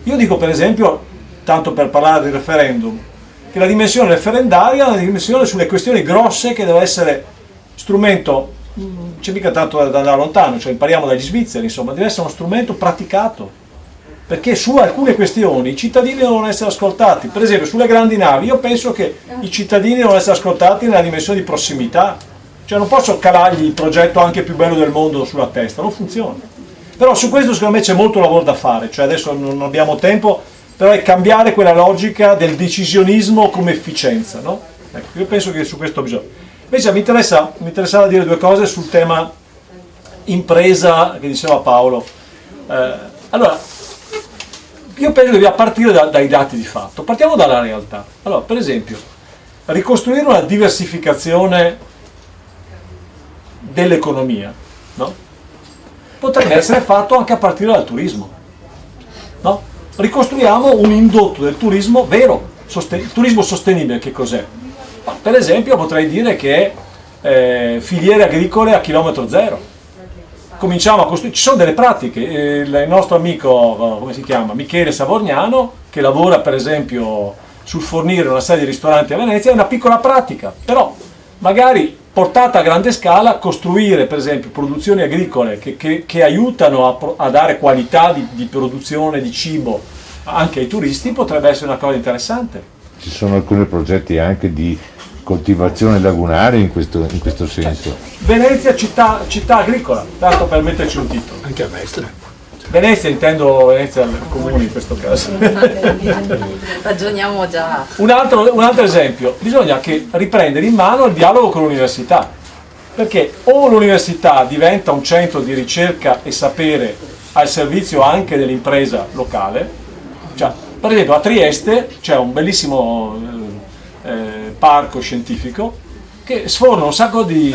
Io dico per esempio, tanto per parlare di referendum, che la dimensione referendaria è una dimensione sulle questioni grosse che deve essere strumento, c'è mica tanto da andare lontano, cioè impariamo dagli svizzeri, insomma, deve essere uno strumento praticato, perché su alcune questioni i cittadini devono essere ascoltati. Per esempio sulle grandi navi io penso che i cittadini devono essere ascoltati nella dimensione di prossimità, cioè non posso calargli il progetto anche più bello del mondo sulla testa, non funziona. Però su questo secondo me c'è molto lavoro da fare, cioè adesso non abbiamo tempo, però è cambiare quella logica del decisionismo come efficienza, no? Ecco, io penso che su questo bisogna. Invece mi interessava dire due cose sul tema impresa che diceva Paolo. Allora, io penso che dobbiamo partire dai dati di fatto, partiamo dalla realtà. Allora, per esempio, ricostruire una diversificazione dell'economia, no? Potrebbe essere fatto anche a partire dal turismo, no? Ricostruiamo un indotto del turismo vero, turismo sostenibile. Che cos'è? Per esempio potrei dire che è filiere agricole a chilometro zero. Cominciamo a costruire, ci sono delle pratiche, il nostro amico, come si chiama? Michele Savorgnano, che lavora per esempio sul fornire una serie di ristoranti a Venezia, è una piccola pratica, però magari portata a grande scala, costruire per esempio produzioni agricole che aiutano a dare qualità di produzione di cibo anche ai turisti potrebbe essere una cosa interessante. Ci sono alcuni progetti anche di coltivazione lagunare in questo senso. Venezia città agricola, tanto per metterci un titolo. Anche a Mestre. Venezia, intendo Venezia al comune in questo caso. Ragioniamo già. Un altro esempio, bisogna che riprendere in mano il dialogo con l'università, perché o l'università diventa un centro di ricerca e sapere al servizio anche dell'impresa locale, cioè, per esempio a Trieste c'è un bellissimo parco scientifico che sforna un sacco di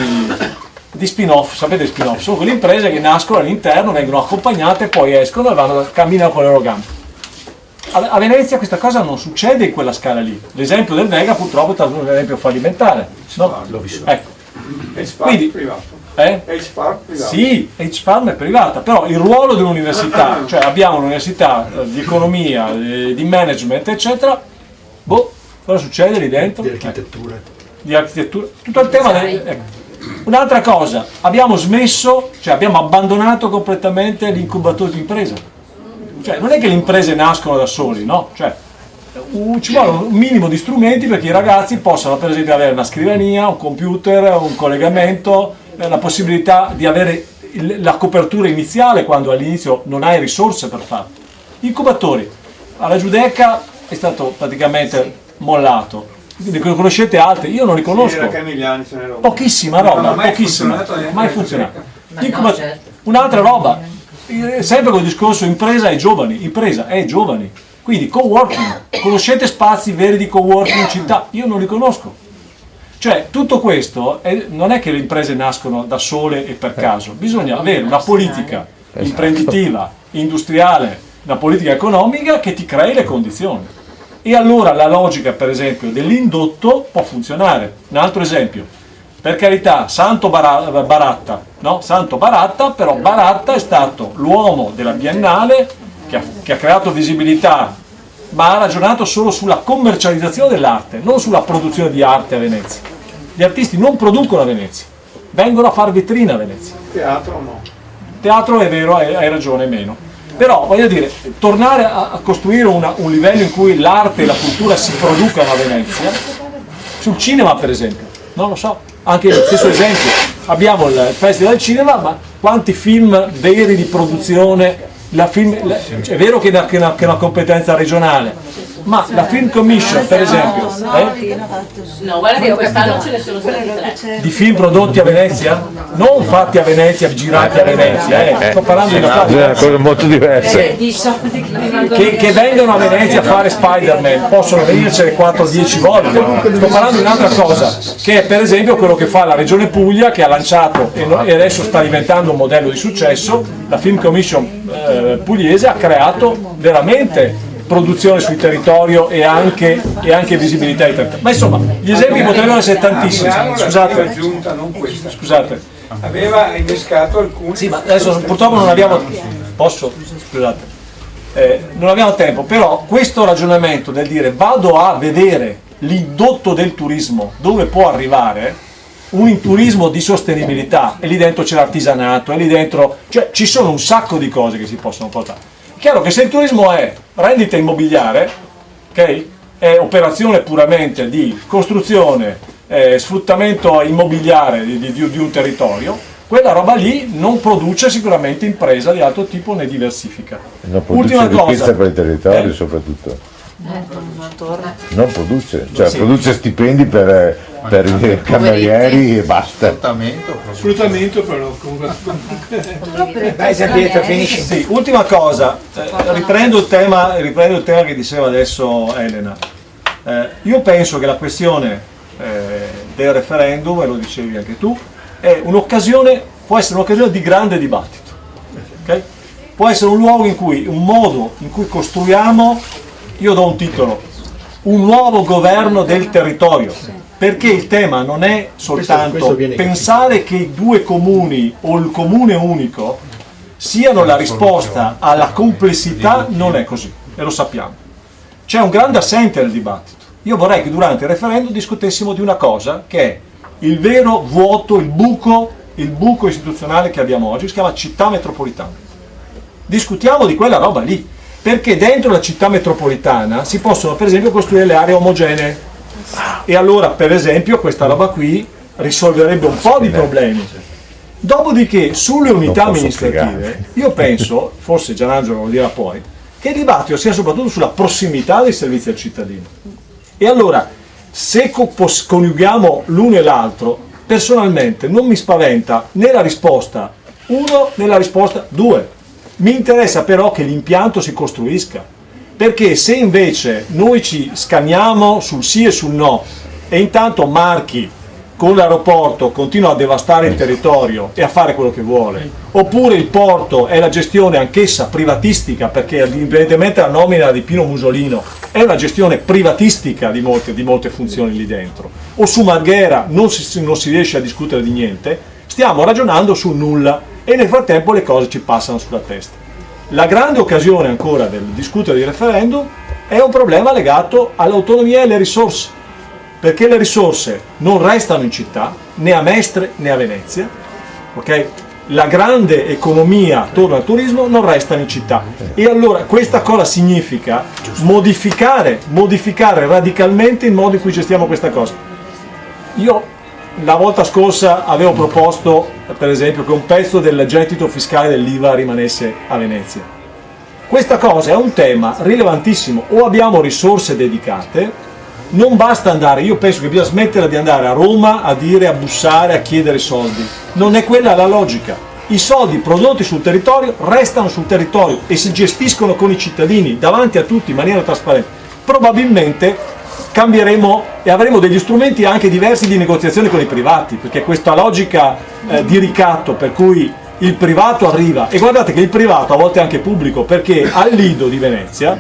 spin-off, sapete spin-off? Sono quelle imprese che nascono all'interno, vengono accompagnate, poi escono e camminano con le loro gambe. A Venezia questa cosa non succede in quella scala lì. L'esempio del Vega purtroppo è stato un esempio fallimentare. No? L'ho vissuto. Ecco. Quindi, privato. Sì, H-Farm è privata, però il ruolo dell'università, cioè abbiamo un'università di economia, di management, eccetera, cosa succede lì dentro? Di architettura. Tutto il tema ecco. Un'altra cosa, abbiamo smesso, cioè abbiamo abbandonato completamente l'incubatore di impresa. Cioè non è che le imprese nascono da soli, no? Cioè, ci vuole un minimo di strumenti perché i ragazzi possano per esempio avere una scrivania, un computer, un collegamento, la possibilità di avere la copertura iniziale quando all'inizio non hai risorse per farlo. Incubatori, alla Giudecca è stato praticamente mollato. Ne conoscete altri? Io non li conosco. Pochissima roba, pochissima, mai funzionato. Un'altra roba, sempre con il discorso impresa e giovani, quindi co-working, conoscete spazi veri di co-working in città? Io non li conosco. Cioè tutto questo non è che le imprese nascono da sole e per caso, bisogna avere una politica imprenditiva, industriale, una politica economica che ti crei le condizioni. E allora la logica, per esempio, dell'indotto può funzionare. Un altro esempio, per carità, Santo Baratta, no? Santo Baratta, però Baratta è stato l'uomo della Biennale che ha creato visibilità, ma ha ragionato solo sulla commercializzazione dell'arte, non sulla produzione di arte a Venezia. Gli artisti non producono a Venezia, vengono a far vetrina a Venezia. Teatro no. Teatro è vero, hai ragione, meno. Però voglio dire, tornare a costruire un livello in cui l'arte e la cultura si producano a Venezia, sul cinema per esempio, non lo so, anche lo stesso esempio, abbiamo il Festival del Cinema, ma quanti film veri di produzione, è vero che è una competenza regionale, ma la Film Commission per esempio, no, guarda che quest'anno ce ne sono stati 3 di film prodotti a Venezia, non fatti a Venezia, girati a Venezia, sto parlando di una cosa molto diversa, che vengono a Venezia a fare Spider-Man, possono venircene 4-10 volte. Sto parlando di un'altra cosa, che è per esempio quello che fa la Regione Puglia, che ha lanciato e adesso sta diventando un modello di successo. La Film Commission pugliese ha creato veramente produzione sul territorio e anche visibilità di territorio. Ma insomma, gli esempi potrebbero essere tantissimi. Scusate. Aveva innescato alcuni. Sì, ma adesso purtroppo non abbiamo. Posso? Scusate. Non abbiamo tempo, però questo ragionamento del dire vado a vedere l'indotto del turismo dove può arrivare, un turismo di sostenibilità, e lì dentro c'è l'artigianato, e lì dentro, cioè ci sono un sacco di cose che si possono portare. Chiaro che se il turismo è rendita immobiliare, ok? È operazione puramente di costruzione, sfruttamento immobiliare di un territorio, quella roba lì non produce sicuramente impresa di altro tipo né diversifica. Non produce ricchezza per i territori soprattutto. Non produce, cioè sì, produce stipendi per i camerieri e basta. Sfruttamento però comunque. Vai Pietro, finisci. Sì, ultima cosa, riprendo il tema che diceva adesso Elena. Io penso che la questione del referendum, e lo dicevi anche tu, è un'occasione, può essere un'occasione di grande dibattito. Okay? Può essere un luogo un modo in cui costruiamo, io do un titolo, un nuovo governo del territorio, perché il tema non è soltanto pensare che i due comuni o il comune unico siano la risposta alla complessità, non è così, e lo sappiamo. C'è un grande assente nel dibattito. Io vorrei che durante il referendum discutessimo di una cosa che è il vero vuoto, il buco istituzionale che abbiamo oggi, si chiama città metropolitana. Discutiamo di quella roba lì, perché dentro la città metropolitana si possono per esempio costruire le aree omogenee, e allora per esempio questa roba qui risolverebbe un po' di problemi. Dopodiché sulle unità amministrative io penso, forse Gianangelo lo dirà poi, che il dibattito sia soprattutto sulla prossimità dei servizi al cittadino. E allora se coniughiamo l'uno e l'altro, personalmente non mi spaventa né la risposta 1 né la risposta 2. Mi interessa però che l'impianto si costruisca, perché se invece noi ci scanniamo sul sì e sul no e intanto Marchi con l'aeroporto continua a devastare il territorio e a fare quello che vuole, oppure il porto è la gestione anch'essa privatistica, perché indipendentemente dalla nomina di Pino Musolino è una gestione privatistica di molte funzioni lì dentro, o su Marghera non si riesce a discutere di niente, stiamo ragionando sul nulla e nel frattempo le cose ci passano sulla testa. La grande occasione ancora del discutere di referendum è un problema legato all'autonomia e alle risorse, perché le risorse non restano in città, né a Mestre né a Venezia, ok? La grande economia attorno al turismo non resta in città, e allora questa cosa significa modificare radicalmente il modo in cui gestiamo questa cosa. Io la volta scorsa avevo proposto per esempio che un pezzo del gettito fiscale dell'IVA rimanesse a Venezia. Questa cosa è un tema rilevantissimo, o abbiamo risorse dedicate, non basta andare, io penso che bisogna smettere di andare a Roma a bussare, a chiedere soldi, non è quella la logica. I soldi prodotti sul territorio restano sul territorio e si gestiscono con i cittadini davanti a tutti in maniera trasparente. Probabilmente cambieremo e avremo degli strumenti anche diversi di negoziazione con i privati, perché questa logica di ricatto per cui il privato arriva, e guardate che il privato a volte è anche pubblico, perché al Lido di Venezia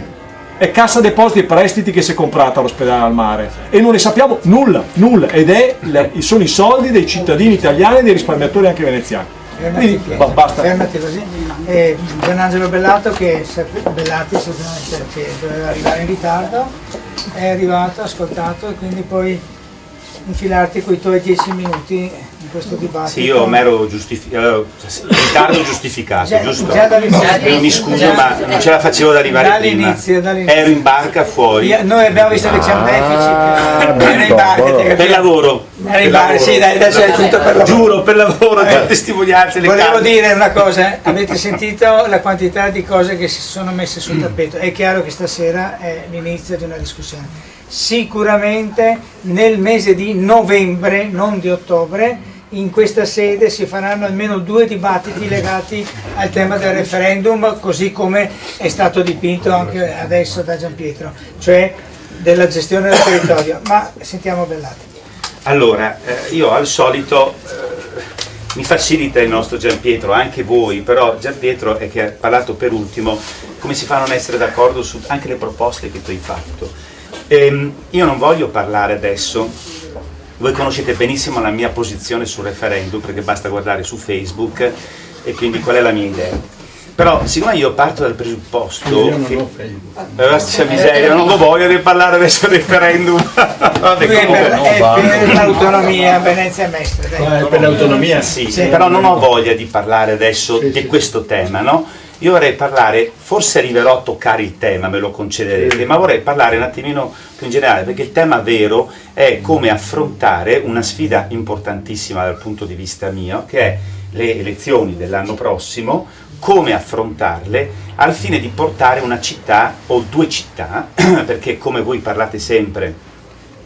è Cassa Depositi e Prestiti che si è comprata l'ospedale al mare e non ne sappiamo nulla, ed sono i soldi dei cittadini italiani e dei risparmiatori anche veneziani. Quindi, basta. Fermati così. Gianangelo Bellati, che doveva arrivare in ritardo, è arrivato, ha ascoltato e quindi puoi infilarti quei tuoi 10 minuti in questo dibattito. Sì, io mi ero ritardo giustificato, giusto? Io mi scuso, ma non ce la facevo ad arrivare prima. Ero in barca fuori. Noi abbiamo visto che c'è un deficit. Ero in barca, per lavoro. Sì, dai, adesso è tutto per lavoro. Giuro, per lavoro, per testimonianze. Volevo dire una cosa, avete sentito la quantità di cose che si sono messe sul tappeto. È chiaro che stasera è l'inizio di una discussione. Sicuramente nel mese di novembre, non di ottobre, in questa sede si faranno almeno 2 dibattiti legati al tema del referendum, così come è stato dipinto anche adesso da Gianpietro, cioè della gestione del territorio. Ma sentiamo Bellati. Allora, io al solito mi facilita il nostro Gianpietro, anche voi, però Gianpietro è che ha parlato per ultimo, come si fa a non essere d'accordo su anche le proposte che tu hai fatto. Io non voglio parlare adesso, voi conoscete benissimo la mia posizione sul referendum perché basta guardare su Facebook e quindi qual è la mia idea. Però siccome io parto dal presupposto che miseria, non lo voglio di parlare adesso del referendum. Vabbè, per l'autonomia, Venezia e Mestre. Per l'autonomia sì, però non ho voglia di parlare adesso di questo tema, no? Io vorrei parlare, forse arriverò a toccare il tema, me lo concederete, ma vorrei parlare un attimino più in generale, perché il tema vero è come affrontare una sfida importantissima dal punto di vista mio, che è le elezioni dell'anno prossimo, come affrontarle al fine di portare una città o 2 città, perché come voi parlate sempre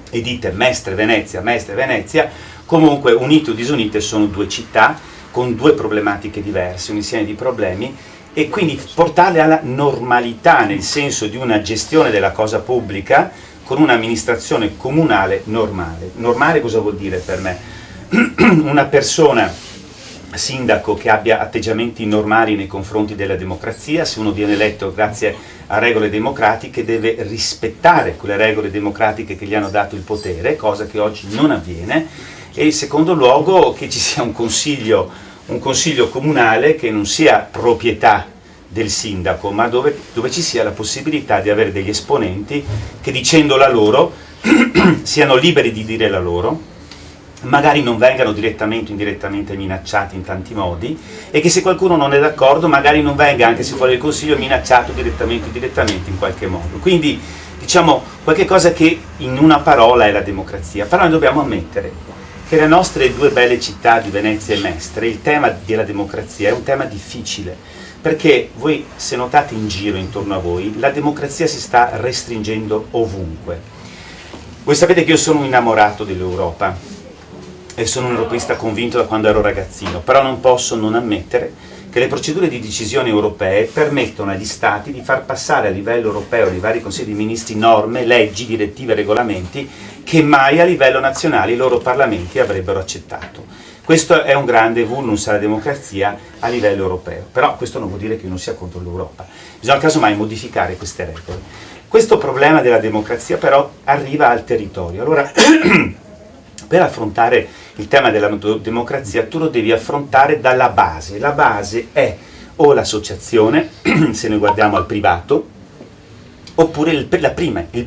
e dite Mestre Venezia, comunque unite o disunite sono 2 città con 2 problematiche diverse, un insieme di problemi, e quindi portarle alla normalità, nel senso di una gestione della cosa pubblica con un'amministrazione comunale normale. Normale cosa vuol dire per me? Una persona, sindaco, che abbia atteggiamenti normali nei confronti della democrazia. Se uno viene eletto grazie a regole democratiche deve rispettare quelle regole democratiche che gli hanno dato il potere, cosa che oggi non avviene, e in secondo luogo che ci sia un consiglio comunale che non sia proprietà del sindaco, ma dove ci sia la possibilità di avere degli esponenti che, dicendo la loro, siano liberi di dire la loro, magari non vengano direttamente o indirettamente minacciati in tanti modi, e che se qualcuno non è d'accordo magari non venga, anche se fuori del consiglio, minacciato direttamente o indirettamente in qualche modo. Quindi diciamo qualche cosa che in una parola è la democrazia. Però noi dobbiamo ammettere che le nostre 2 belle città di Venezia e Mestre, il tema della democrazia è un tema difficile, perché voi, se notate in giro intorno a voi, la democrazia si sta restringendo ovunque. Voi sapete che io sono un innamorato dell'Europa e sono un europeista convinto da quando ero ragazzino, però non posso non ammettere che le procedure di decisione europee permettono agli Stati di far passare a livello europeo, nei vari consigli di ministri, norme, leggi, direttive, regolamenti che mai a livello nazionale i loro parlamenti avrebbero accettato. Questo è un grande vulnus alla democrazia a livello europeo, però questo non vuol dire che io non sia contro l'Europa. Bisogna casomai modificare queste regole. Questo problema della democrazia però arriva al territorio. Allora, per affrontare il tema della democrazia tu lo devi affrontare dalla base. La base è o l'associazione, se noi guardiamo al privato, oppure il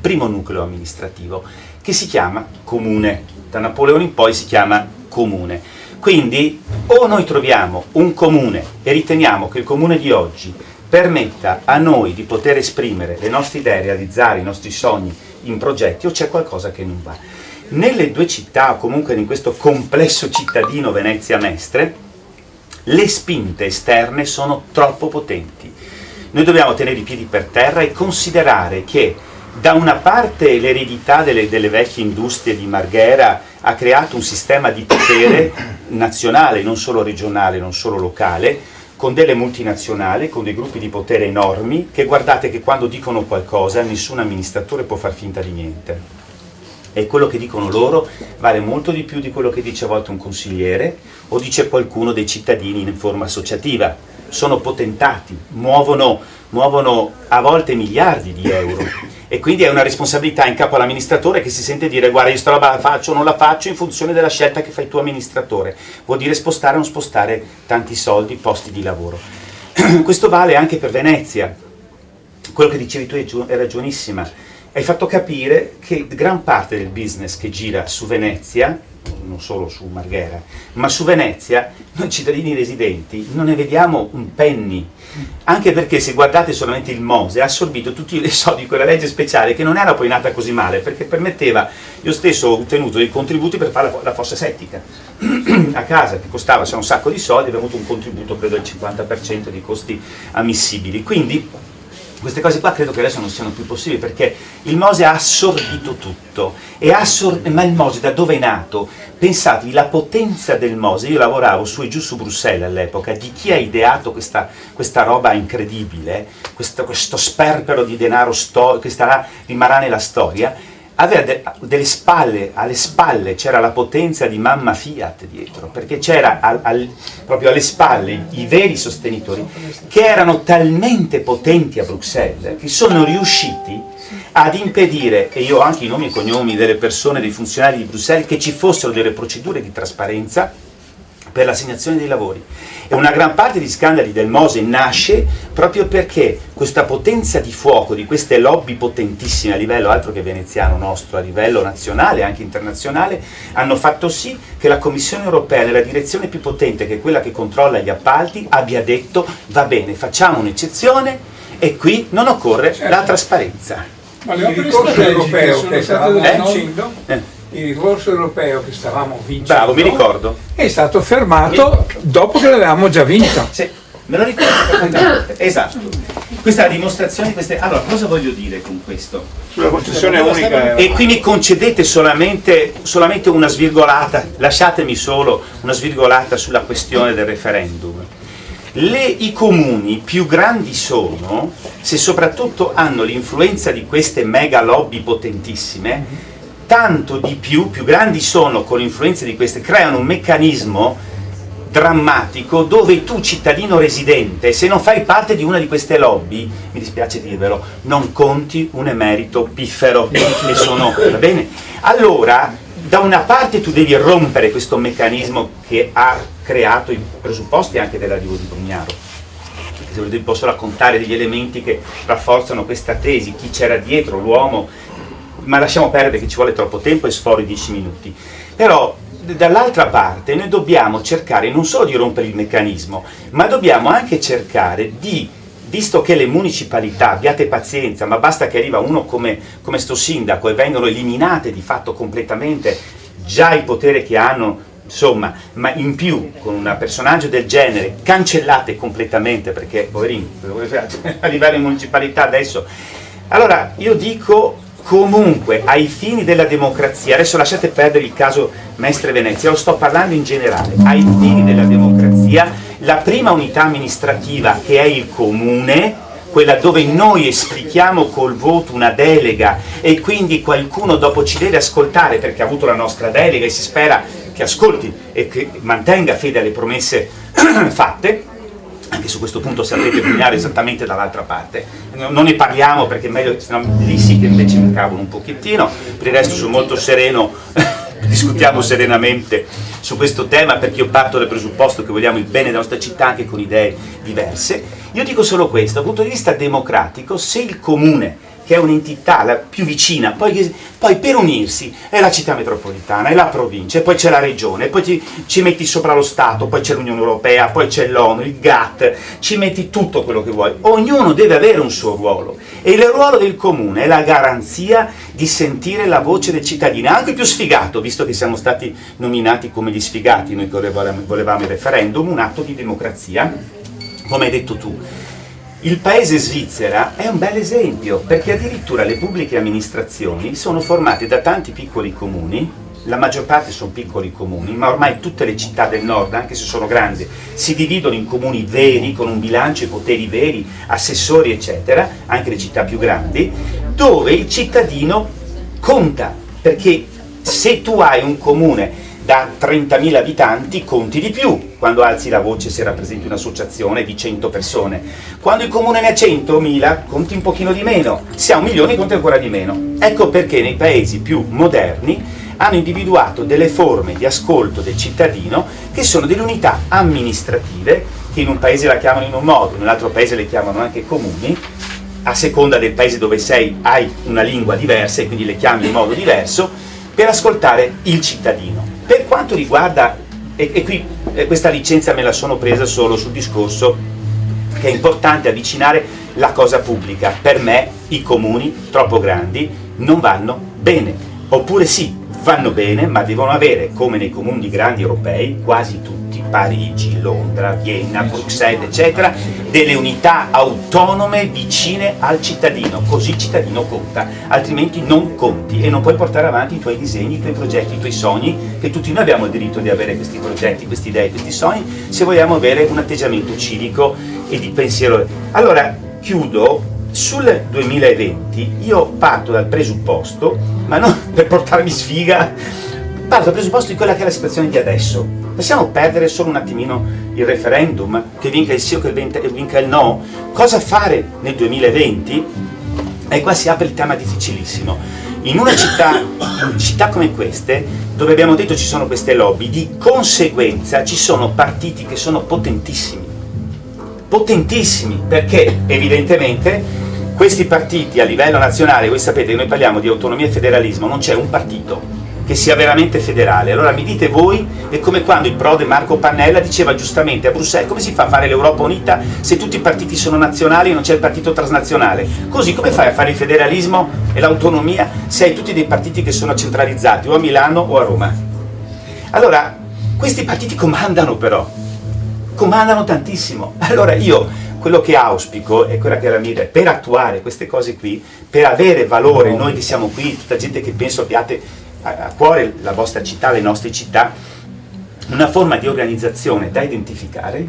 primo nucleo amministrativo, che si chiama comune. Da Napoleone in poi si chiama comune. Quindi o noi troviamo un comune e riteniamo che il comune di oggi permetta a noi di poter esprimere le nostre idee, realizzare i nostri sogni in progetti, o c'è qualcosa che non va. Nelle 2 città, o comunque in questo complesso cittadino Venezia-Mestre, le spinte esterne sono troppo potenti. Noi dobbiamo tenere i piedi per terra e considerare che da una parte l'eredità delle vecchie industrie di Marghera ha creato un sistema di potere nazionale, non solo regionale, non solo locale, con delle multinazionali, con dei gruppi di potere enormi, che guardate che quando dicono qualcosa nessun amministratore può far finta di niente. e quello che dicono loro vale molto di più di quello che dice a volte un consigliere o dice qualcuno dei cittadini in forma associativa. Sono potentati, muovono a volte miliardi di euro e quindi è una responsabilità in capo all'amministratore che si sente dire guarda io sta roba la faccio o non la faccio in funzione della scelta che fai tu amministratore. Vuol dire spostare o non spostare tanti soldi, posti di lavoro. Questo vale anche per Venezia. Quello che dicevi tu è ragionissima. Hai fatto capire che gran parte del business che gira su Venezia, non solo su Marghera, ma su Venezia, noi cittadini residenti non ne vediamo un penny, anche perché se guardate solamente il Mose ha assorbito tutti i soldi di quella legge speciale che non era poi nata così male, perché permetteva, io stesso ho ottenuto dei contributi per fare la fossa settica a casa, che costava un sacco di soldi, abbiamo avuto un contributo credo del 50% di costi ammissibili, quindi queste cose qua credo che adesso non siano più possibili perché il Mose ha assorbito tutto, ma il Mose da dove è nato? Pensatevi, la potenza del Mose, io lavoravo su e giù su Bruxelles all'epoca, di chi ha ideato questa roba incredibile, questo sperpero di denaro che rimarrà nella storia, aveva alle spalle c'era la potenza di mamma Fiat dietro, perché c'era proprio alle spalle i veri sostenitori che erano talmente potenti a Bruxelles che sono riusciti ad impedire, e io ho anche i nomi e cognomi delle persone, dei funzionari di Bruxelles, che ci fossero delle procedure di trasparenza per l'assegnazione dei lavori. E una gran parte di scandali del Mose nasce proprio perché questa potenza di fuoco di queste lobby potentissime a livello altro che veneziano nostro, a livello nazionale e anche internazionale, hanno fatto sì che la Commissione europea, nella direzione più potente che è quella che controlla gli appalti, abbia detto va bene, facciamo un'eccezione e qui non occorre la trasparenza. Ma il ricorso europeo che stavamo vincendo, il ricorso europeo che stavamo vincendo, bravo, mi ricordo, è stato fermato dopo che l'avevamo già vinto. Sì, me lo ricordo perfettamente. Esatto. Questa è la dimostrazione di queste. Allora, cosa voglio dire con questo? Sulla concessione unica. E qui mi concedete solamente una svirgolata, lasciatemi solo una svirgolata sulla questione del referendum. I comuni più grandi sono se soprattutto hanno l'influenza di queste mega lobby potentissime, tanto di più grandi sono con l'influenza di queste, creano un meccanismo drammatico dove tu cittadino residente, se non fai parte di una di queste lobby, mi dispiace dirvelo, non conti un emerito piffero, che sono, va bene? Allora, da una parte tu devi rompere questo meccanismo che ha creato i presupposti anche dell'arrivo di Brugnaro. Se volete posso raccontare degli elementi che rafforzano questa tesi, chi c'era dietro, l'uomo, ma lasciamo perdere che ci vuole troppo tempo e sforo i 10 minuti. Però dall'altra parte noi dobbiamo cercare non solo di rompere il meccanismo, ma dobbiamo anche cercare di, visto che le municipalità, abbiate pazienza, ma basta che arriva uno come sto sindaco e vengono eliminate di fatto completamente già il potere che hanno, insomma, ma in più con un personaggio del genere cancellate completamente, perché poverini, a livello di municipalità adesso. Allora io dico comunque ai fini della democrazia, adesso lasciate perdere il caso Mestre Venezia, lo sto parlando in generale, ai fini della democrazia la prima unità amministrativa che è il comune, quella dove noi esplichiamo col voto una delega e quindi qualcuno dopo ci deve ascoltare perché ha avuto la nostra delega e si spera che ascolti e che mantenga fede alle promesse fatte. Anche su questo punto sapete pugnare esattamente dall'altra parte, non ne parliamo perché è meglio, sennò lì sì che invece mi cavolo un pochettino, per il resto sono molto sereno, discutiamo serenamente su questo tema perché io parto dal presupposto che vogliamo il bene della nostra città anche con idee diverse. Io dico solo questo, dal punto di vista democratico, se il comune, che è un'entità la più vicina, poi per unirsi è la città metropolitana, è la provincia, e poi c'è la regione, poi ci metti sopra lo Stato, poi c'è l'Unione Europea, poi c'è l'ONU, il GATT, ci metti tutto quello che vuoi. Ognuno deve avere un suo ruolo e il ruolo del comune è la garanzia di sentire la voce del cittadino, anche il più sfigato, visto che siamo stati nominati come gli sfigati, noi che volevamo il referendum, un atto di democrazia, come hai detto tu. Il paese Svizzera è un bel esempio, perché addirittura le pubbliche amministrazioni sono formate da tanti piccoli comuni, la maggior parte sono piccoli comuni, ma ormai tutte le città del nord, anche se sono grandi, si dividono in comuni veri, con un bilancio e poteri veri, assessori eccetera, anche le città più grandi, dove il cittadino conta, perché se tu hai un comune da 30.000 abitanti conti di più quando alzi la voce se rappresenti un'associazione di 100 persone. Quando il comune ne ha 100.000 conti un pochino di meno, se ha 1 milione conti ancora di meno. Ecco perché nei paesi più moderni hanno individuato delle forme di ascolto del cittadino che sono delle unità amministrative, che in un paese la chiamano in un modo, in un altro paese le chiamano anche comuni, a seconda del paese dove sei hai una lingua diversa e quindi le chiami in modo diverso, per ascoltare il cittadino. Per quanto riguarda, e qui questa licenza me la sono presa solo sul discorso che è importante avvicinare la cosa pubblica, per me i comuni troppo grandi non vanno bene, oppure sì, vanno bene, ma devono avere, come nei comuni grandi europei, quasi tutti, Parigi, Londra, Vienna, Bruxelles, eccetera, delle unità autonome vicine al cittadino, così il cittadino conta, altrimenti non conti e non puoi portare avanti i tuoi disegni, i tuoi progetti, i tuui sogni, che tutti noi abbiamo il diritto di avere questi progetti, queste idee, questi sogni, se vogliamo avere un atteggiamento civico e di pensiero. Allora, chiudo. Sul 2020 io parto dal presupposto, ma non per portarmi sfiga, parto dal presupposto di quella che è la situazione di adesso. Possiamo perdere solo un attimino il referendum, che vinca il sì o che vinca il no? Cosa fare nel 2020? E qua si apre il tema difficilissimo. In una città come queste, dove abbiamo detto ci sono queste lobby, di conseguenza ci sono partiti che sono potentissimi, perché evidentemente questi partiti a livello nazionale, voi sapete che noi parliamo di autonomia e federalismo, non c'è un partito che sia veramente federale. Allora mi dite voi, è come quando il prode Marco Pannella diceva giustamente a Bruxelles: come si fa a fare l'Europa unita se tutti i partiti sono nazionali e non c'è il partito transnazionale? Così come fai a fare il federalismo e l'autonomia se hai tutti dei partiti che sono centralizzati o a Milano o a Roma? Allora questi partiti comandano, però comandano tantissimo. Allora io quello che auspico è quella che era la mia idea, per attuare queste cose qui, per avere valore, noi che siamo qui, tutta gente che penso abbiate a cuore la vostra città, le nostre città, una forma di organizzazione da identificare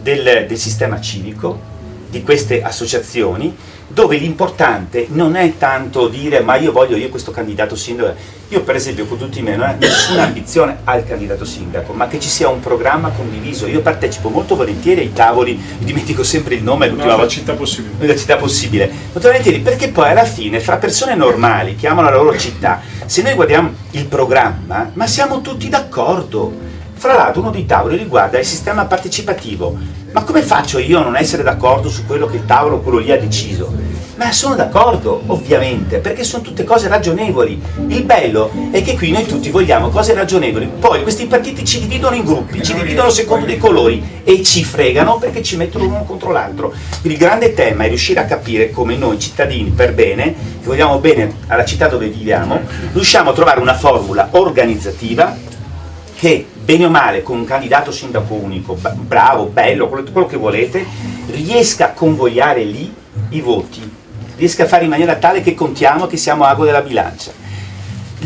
del sistema civico, di queste associazioni, dove l'importante non è tanto dire ma io questo candidato sindaco. Io per esempio con tutti me non ho nessuna ambizione al candidato sindaco, ma che ci sia un programma condiviso. Io partecipo molto volentieri ai tavoli, mi dimentico sempre il nome, l'ultima volta, la città possibile, molto volentieri, perché poi alla fine fra persone normali che amano la loro città, se noi guardiamo il programma, ma siamo tutti d'accordo. Fra l'altro uno dei tavoli riguarda il sistema partecipativo. Ma come faccio io a non essere d'accordo su quello che il tavolo, quello lì ha deciso? Ma sono d'accordo, ovviamente, perché sono tutte cose ragionevoli. Il bello è che qui noi tutti vogliamo cose ragionevoli. Poi questi partiti ci dividono in gruppi, ci dividono secondo dei colori e ci fregano perché ci mettono l'uno contro l'altro. Quindi il grande tema è riuscire a capire come noi cittadini, per bene, che vogliamo bene alla città dove viviamo, riusciamo a trovare una formula organizzativa che, bene o male, con un candidato sindaco unico, bravo, bello, quello che volete, riesca a convogliare lì i voti, riesca a fare in maniera tale che contiamo, che siamo ago della bilancia.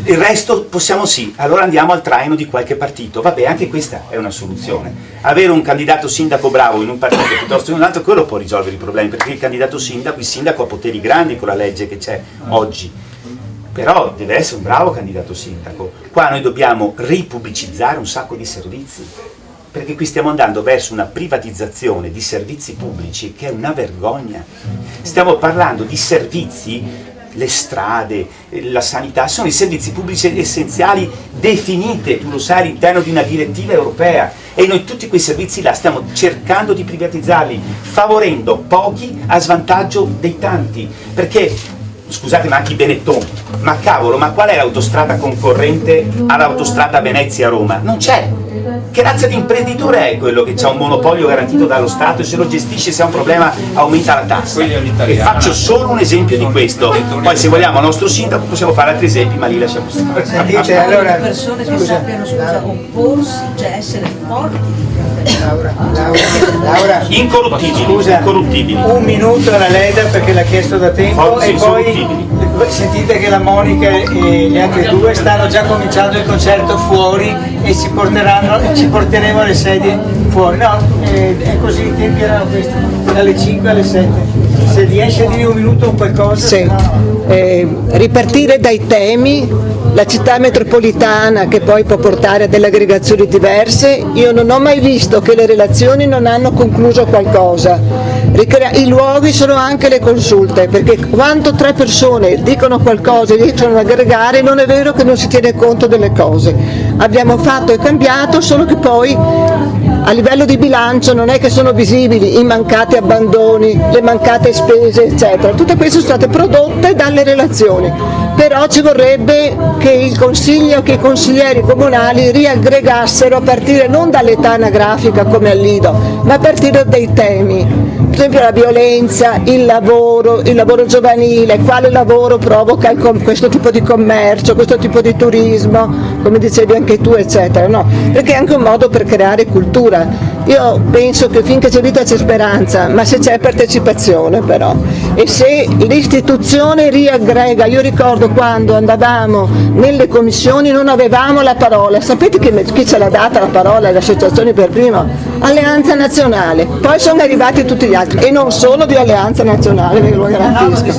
Il resto possiamo sì, allora andiamo al traino di qualche partito. Vabbè, anche questa è una soluzione. Avere un candidato sindaco bravo in un partito piuttosto che in un altro, quello può risolvere i problemi, perché il sindaco ha poteri grandi con la legge che c'è oggi. Però deve essere un bravo candidato sindaco. Qua noi dobbiamo ripubblicizzare un sacco di servizi, perché qui stiamo andando verso una privatizzazione di servizi pubblici che è una vergogna. Stiamo parlando di servizi, le strade, la sanità, sono i servizi pubblici essenziali definite, tu lo sai, all'interno di una direttiva europea, e noi tutti quei servizi là stiamo cercando di privatizzarli, favorendo pochi a svantaggio dei tanti, perché scusate, ma anche i Benetton, ma cavolo, ma qual è l'autostrada concorrente all'autostrada Venezia-Roma? Non c'è. Che razza di imprenditore è quello che ha un monopolio garantito dallo Stato e se lo gestisce, se ha un problema aumenta la tassa? E faccio solo un esempio di questo. Poi se vogliamo il nostro sindaco possiamo fare altri esempi, ma lì lasciamo stare. Sentite, allora, le persone che sappiano opporsi, cioè essere forti di fronte. Laura, incorruttibili, scusa, incorruttibili. Un minuto alla Leda perché l'ha chiesto da tempo. Forse e poi sentite che la Monica e le altre due stanno già cominciando il concerto fuori e ci porteremo le sedie fuori. No, è così, i tempi erano questi, dalle 5 alle 7. Se riesce a dire un minuto qualcosa. Sì. Ripartire dai temi, la città metropolitana che poi può portare a delle aggregazioni diverse. Io non ho mai visto che le relazioni non hanno concluso qualcosa. I luoghi sono anche le consulte, perché quando 3 persone dicono qualcosa e riescono ad aggregare, non è vero che non si tiene conto delle cose. Abbiamo fatto e cambiato, solo che poi a livello di bilancio non è che sono visibili i mancati abbandoni, le mancate spese, eccetera. Tutte queste sono state prodotte dalle relazioni, però ci vorrebbe che il Consiglio, che i consiglieri comunali riaggregassero a partire non dall'età anagrafica come al Lido, ma a partire dai temi. Per esempio la violenza, il lavoro giovanile, quale lavoro provoca questo tipo di commercio, questo tipo di turismo, come dicevi anche tu, eccetera, no? Perché è anche un modo per creare cultura. Io penso che finché c'è vita c'è speranza, ma se c'è partecipazione però, e se l'istituzione riaggrega. Io ricordo quando andavamo nelle commissioni non avevamo la parola, sapete chi ce l'ha data la parola? Le associazioni per primo? Alleanza Nazionale, poi sono arrivati tutti gli altri, e non solo di Alleanza Nazionale, ve lo garantisco.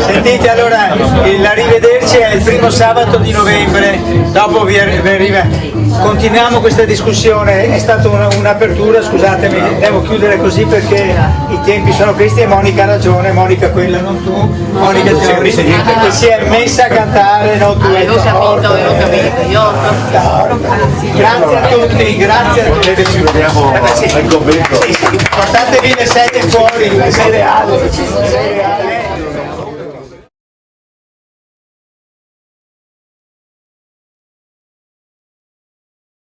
Sentite, allora l'arrivederci è il primo sabato di novembre, dopo vi arriva. Continuiamo questa discussione, è stata un'apertura, scusatemi, devo chiudere così perché i tempi sono questi e Monica ha ragione, Monica quella non tu, Monica Teori, che si è messa a cantare, non tu. Avevo capito. Grazie a tutti, grazie a tutti. Portatevi le sedie fuori, le sedie alte.